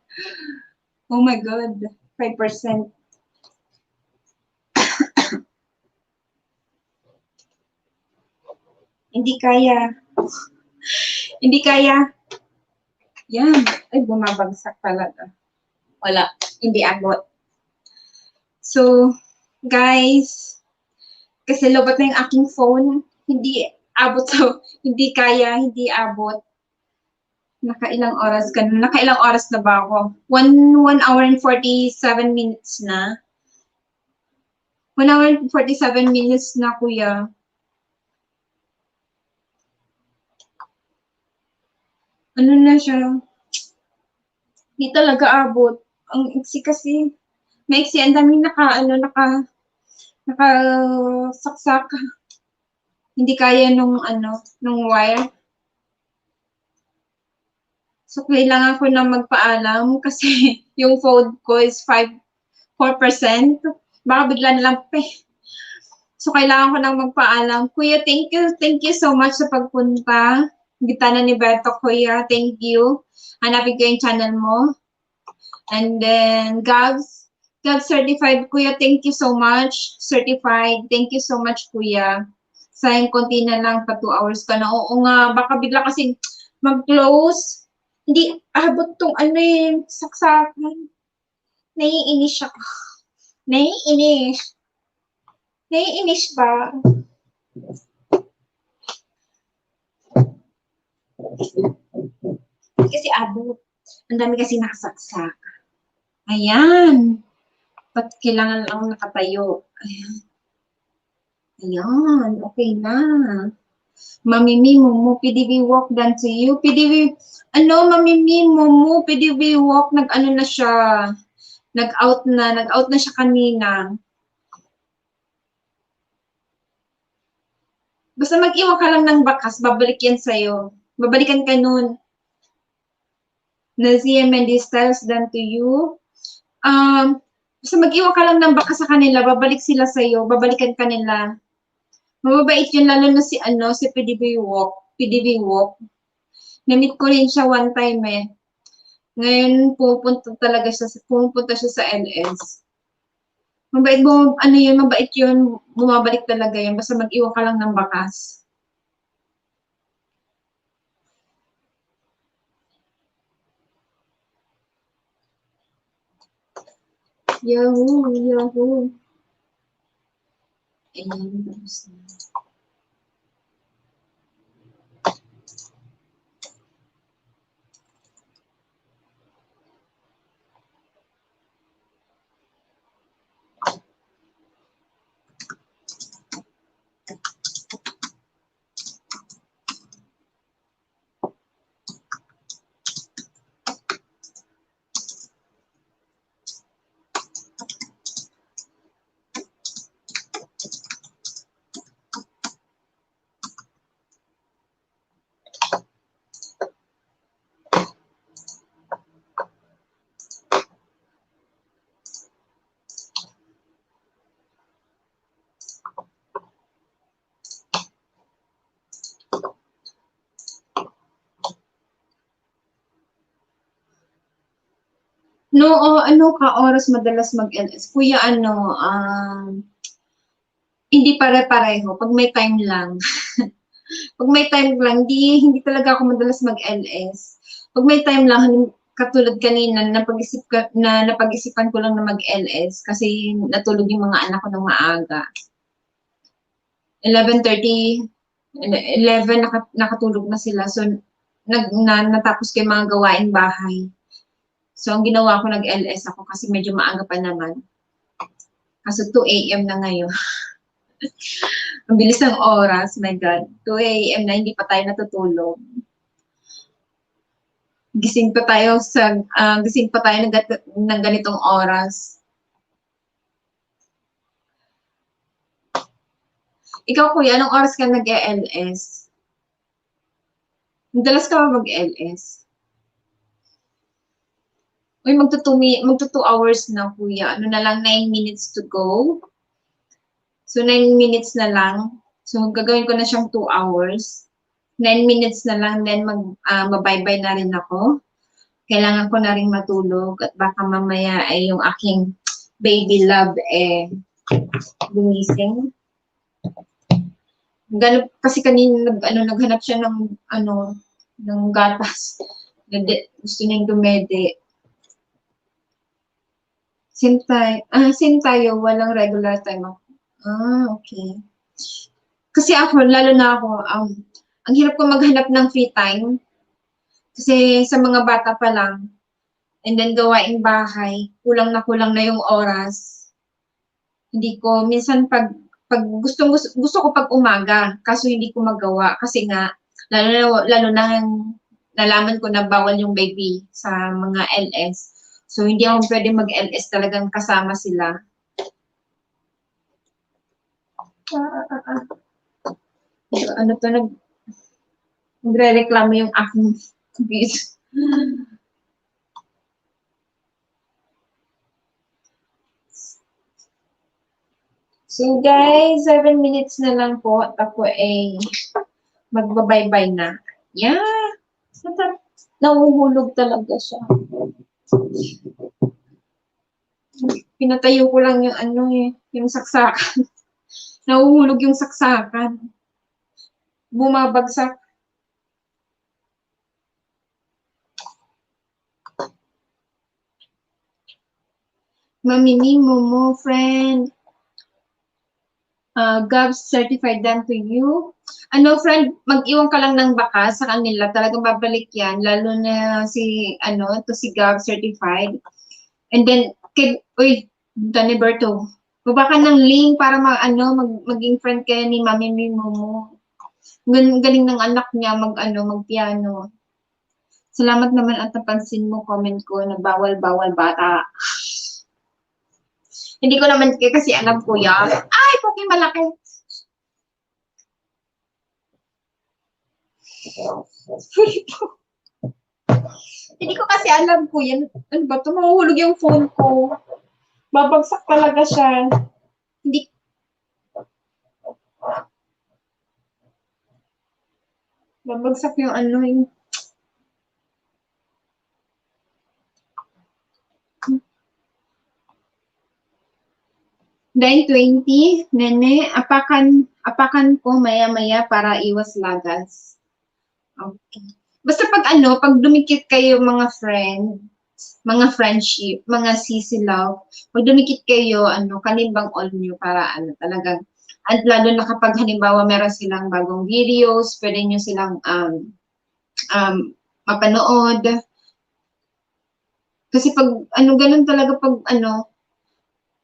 Oh my God. 5%. Hindi kaya. Hindi kaya. Yan. Ay, bumabagsak talaga. Wala. Hindi abot. So, guys, kasi lobot na yung aking phone. Hindi abot hindi kaya, hindi abot. Nakailang oras na ba ako? 1 hour and 47 minutes na. 1 hour and 47 minutes na, kuya. Ano na siya? Hindi talaga abot. Ang iksi kasi. Maiksi, ang daming Nakasaksak. Hindi kaya nung nung wire. So, kailangan ko na magpaalam kasi yung phone ko is 4%. Baka bigla na lang So, kailangan ko nang magpaalam. Kuya, thank you so much sa pagpunta. Gitana ni Berto, Kuya. Thank you. Hanapin ko yung channel mo. And then, Gabs certified, Kuya. Thank you so much. Certified. Thank you so much, Kuya. Sayang, konti na lang pa 2 hours ka na. Oo nga, baka bigla kasi mag-close. Hindi abot tong saksakan. Naiinis ako. Naiinis. Naiinis ba? Kasi abot. Ang dami kasi nakasaksak. Ayan. Ba't kailangan lang nakatayo? Ayan. Ayan. Okay na. Mamimi mo, PDB walk done to you. PDB, mamimi mo, PDB walk, nag-ano na siya. Nag-out na siya kanina. Basta mag-iwan ka lang ng bakas, babalik yan sa'yo. Babalikan ka nun. Nazia Mendes tells them to you. Basta mag-iwan ka lang ng bakas sa kanila, babalik sila sa'yo, babalikan ka nila. Mababait yun, lalo na si PDB Walk. Na-meet ko rin siya one time eh. Ngayon, pupunta siya sa LS. Mabait yun, bumabalik talaga yun. Basta mag-iwan ka lang ng bakas. Yahoo. Ayan, tapos na. No, ano ka oras madalas mag-LS? Kuya, hindi pare-pareho. Pag may time lang. Pag may time lang, hindi talaga ako madalas mag-LS. Pag may time lang, katulad kanina, napag-isipan ko lang na mag-LS kasi natulog yung mga anak ko ng maaga. 11:30, 11 nakatulog na sila. So, natapos ko yung mga gawaing bahay. So, ang ginawa ko, nag-LS ako kasi medyo maaga pa naman. Kaso 2 a.m. na ngayon. Ang bilis ng oras, my God. 2 a.m. na, hindi pa tayo natutulog. Gising pa tayo ng ganitong oras. Ikaw, Kuya, anong oras ka nag-LS? Madalas ka ba mag-LS? Uy, magto 2 hours na, Kuya. Ano na lang, 9 minutes to go. So, 9 minutes na lang. So, gagawin ko na siyang 2 hours. 9 minutes na lang, then mabaybay na rin ako. Kailangan ko na rin matulog at baka mamaya ay yung aking baby love gumising. Kasi kanina naghanap siya ng gatas. Gusto niyang dumede. Same tayo, walang regular time ako. Okay. Kasi ako, lalo na ako, ang hirap ko maghanap ng free time. Kasi sa mga bata pa lang, and then gawaing bahay, kulang na yung oras. Hindi ko, minsan pag gusto ko pag umaga, kaso hindi ko magawa. Kasi nga, lalo na nalaman ko na bawal yung baby sa mga LS. So, hindi ako pwede mag-LS talagang kasama sila. Ano to, nagre-reklamo yung aking computer. So guys, 7 minutes na lang po at ako ay magbabaybay na. Yeah. Nahuhulog talaga siya. Pinatayo ko lang yung ano yung saksakan. Nahuhulog yung saksakan. Bumabagsak. Mamini mo, friend. Gabs certified them to you. Ano, friend, mag-iwan ka lang ng baka sa kanila. Talagang babalik yan. Lalo na si, to si Gabs certified. And then, Danny Berto, baba ka ng link para maging friend kayo ni Mami Momo. Galing ng anak niya mag-piano. Salamat naman at napansin mo comment ko na bawal-bawal bata. Hindi ko naman kasi alam ko yan. Ay, Poki malaki. Hindi ko kasi alam ko yan. Ano ba ito? Mahuhulog yung phone ko. Babagsak talaga siya. Hindi. Babagsak yung yung 9:20, nene, apakan ko maya-maya para iwas lagas. Okay. Basta pag dumikit kayo mga friendship, mga sisilaw, pag dumikit kayo, kanimbang all nyo para talagang, at lalo na kapag halimbawa meron silang bagong videos, pwede nyo silang mapanood. Kasi pag, ganun talaga pag,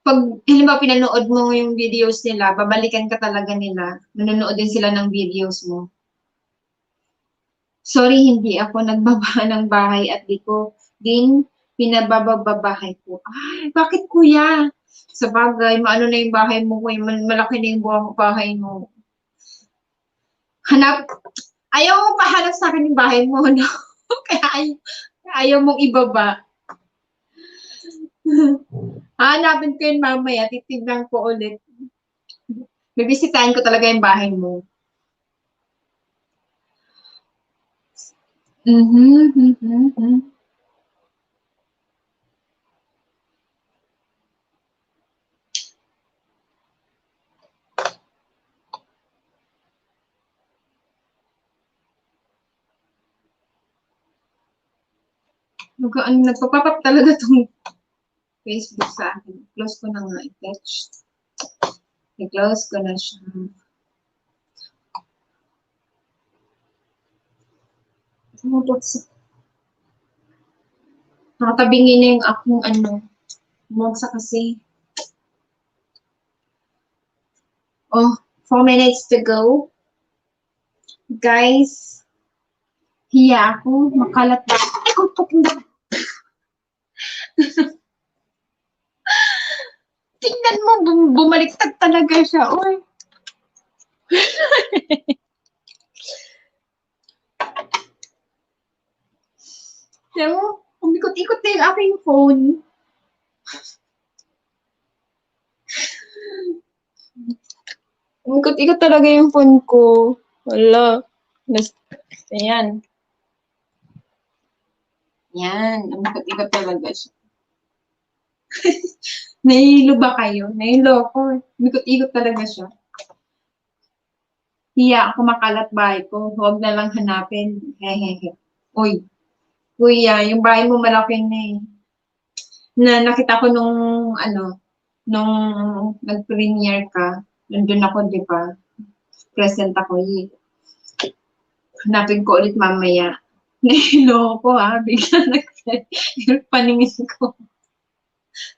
pag halimbawa pinanood mo yung videos nila, babalikan ka talaga nila. Nanonood din sila ng videos mo. Sorry, hindi ako nagbaba ng bahay at di ko din pinabababahay ko. Ay, bakit kuya? Sa bagay, maano na yung bahay mo, kuya, malaki na yung bahay mo. Ayaw mo pahanap sa akin yung bahay mo, no? Kaya ayaw mong ibaba. Hanapin ko yun mamaya, titignan ko ulit. Bibisitahin ko talaga yung bahay mo. Nagpapapap talaga itong Facebook sa akin. Close ko na nga i-touch. I-close ko na siya. Nakatabingi na yung akong bumagsak kasi. Oh, 4 minutes to go. Guys, hiya ako. Makalat na. Ay, tingnan. Tingnan mo, bumaliktad talaga siya. Uy. Tiyan mo, umikot-ikot na yung aking phone. Umikot-ikot talaga yung phone ko. Wala. Ayan. Yan. Umikot-ikot talaga siya. Nahihilo ba kayo? Nahihilo ako. Umikot-ikot talaga siya. Hiya ako makalat bahay ko. Huwag na lang hanapin. Hehehe. Uy. Kuya, yung bahay mo malaki na eh. Na nakita ko nung nag-premiere ka. Nandun ako, di ba? Present ako eh. Hanapin ko ulit mamaya. Nahilo ko ha. Bigla paningin ko.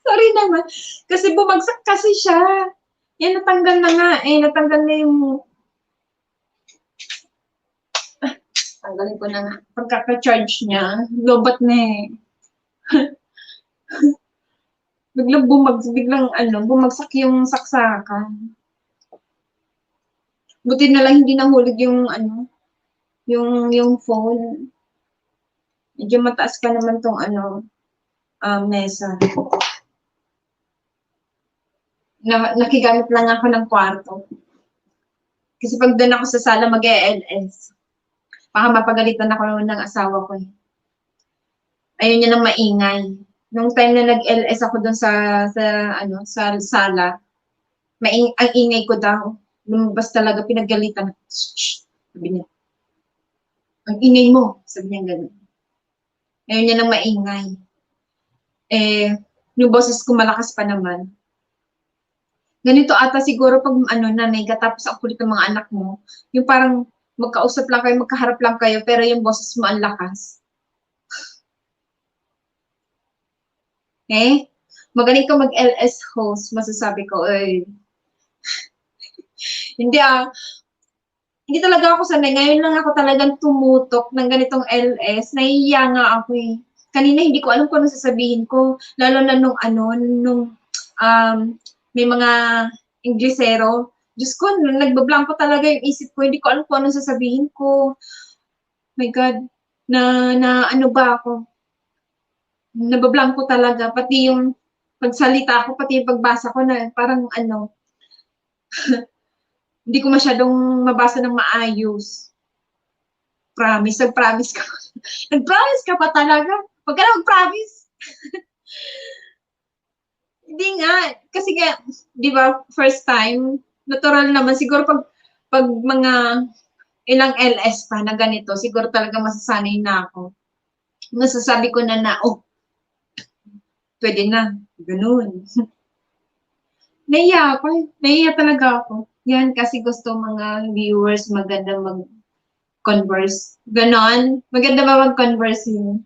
Sorry naman. Kasi bumagsak kasi siya. Yan, natanggal na nga eh. Natanggal na yung tanggalin ko na nga. Pagkaka-charge niya, lobat na eh. Biglang bumagsak yung saksakan. Buti na lang hindi nahulog yung ano, yung phone. Medyo mataas pa naman tong ano, mesa. Nakigamit lang ako ng kwarto. Kasi pag doon ako sa sala mag-e-LS, baka mapagalitan ako ng asawa ko. Ayun niya ng maingay. Nung time na nag-LS ako doon sa sala, ang ingay ko daw. Lumabas talaga, pinagalitan. Shh, sabi niya. Ang ingay mo, sabi niya gano'n. Ayun niya ng maingay. Yung boses ko malakas pa naman. Ganito ata siguro pag nanay ka tapos ang kulit ng mga anak mo, yung parang magkausap lang kayo, magkaharap lang kayo, pero yung boses mo ang lakas. Magaling ka mag-LS host, masasabi ko, hindi hindi talaga ako sanay. Ngayon lang ako talagang tumutok ng ganitong LS. Nahihiya nga ako Kanina hindi ko alam kung ano sasabihin ko. Lalo na nung may mga Inglesero. Diyos ko, nagbablanko talaga yung isip ko. Hindi ko alam kung ano sasabihin ko. My God, na ano ba ako? Nabablanko talaga. Pati yung pagsalita ko, pati yung pagbasa ko na parang hindi ko masyadong mabasa ng maayos. Promise, nag-promise ka. Nag-promise ka pa talaga? Huwag ka na mag-promise. Hindi nga. Kasi nga, di ba, first time, natural naman. Siguro pag mga ilang LS pa na ganito, siguro talaga masasanay na ako. Masasabi ko na pwede na. Ganun. Naiya ako. Naiya talaga ako. Yan, kasi gusto mga viewers maganda mag-converse. Ganon. Maganda ba mag-converse yun?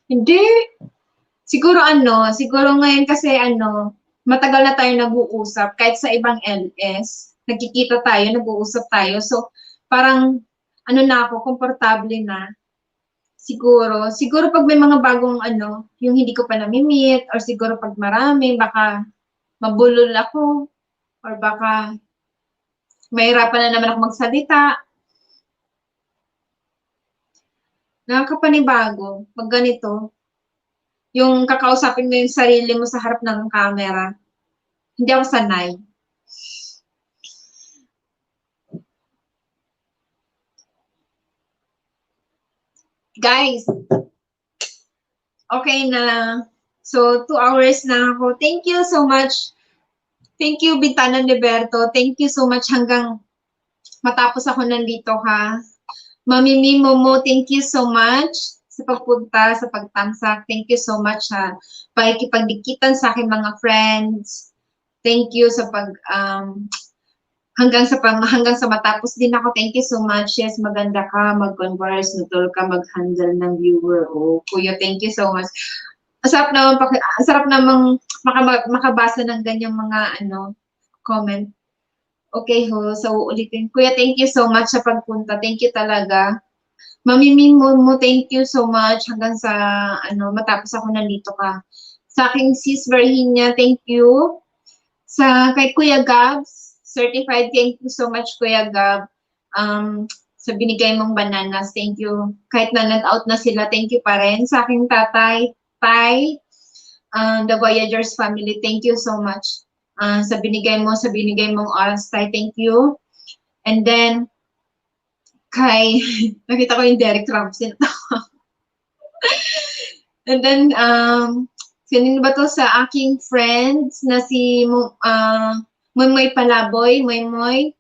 Hindi. Siguro ngayon kasi matagal na tayo nag-uusap. Kahit sa ibang LS, nagkikita tayo, nag-uusap tayo. So, parang, na ako, komportable na. Siguro pag may mga bagong yung hindi ko pa nami-meet, or siguro pag marami, baka mabulol ako, or baka mahirapan na naman ako magsalita. Nakakapanibago, pag ganito, yung kakausapin mo yung sarili mo sa harap ng camera. Hindi ako sanay. Guys, okay na. So, 2 hours na ako. Thank you so much. Thank you, Bintana Liberto. Thank you so much hanggang matapos ako nandito, ha. Mami Momo, thank you so much sa pagpunta, sa pagtamsak. Thank you so much, ha. Pakikipagdikitan sa aking mga friends. Thank you sa hanggang sa matapos din ako. Thank you so much. Yes, maganda ka, mag-converse, nutol ka, mag-handle ng viewer. Oh, kuya, thank you so much. Sarap namang makabasa ng ganyang mga comment. Okay ho, so ulitin. Kuya, thank you so much sa pagpunta. Thank you talaga. Mamiming mo, thank you so much hanggang sa matapos ako nandito ka. Sa aking sis Virginia, thank you. Kay Kuya Gabs, certified, thank you so much Kuya Gab. Sa binigay mong bananas, thank you. Kahit na nag-out na sila, thank you pa rin. Sa aking tatay, the Voyagers family, thank you so much. Sa binigay mong oras, Tay, thank you. And then, nakita ko yung Derek Ramsey na tawa. And then, sino ba to sa aking friends na si Moymoy Palaboy, Moymoy.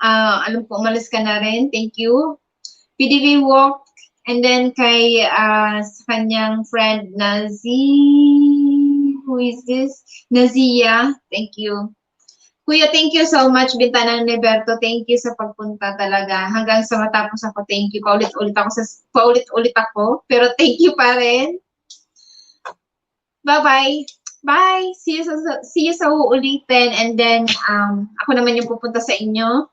Alam ko, umalis ka na rin. Thank you. PDV Walk. And then kay sa kanyang friend who is this? Nazia. Thank you. Kuya, thank you so much. Bintana Liberto, thank you sa pagpunta talaga. Hanggang sa matapos ako, thank you. Paulit-ulit ako. Pero thank you pa rin. Bye-bye. Bye. See you sa uulitin. And then, ako naman yung pupunta sa inyo.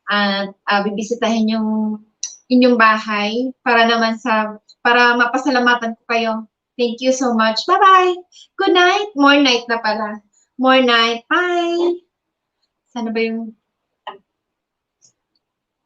At bibisitahin yung inyong bahay para mapasalamatan ko kayo. Thank you so much. Bye-bye. Good night. More night na pala. More night. Bye. Sana ba yung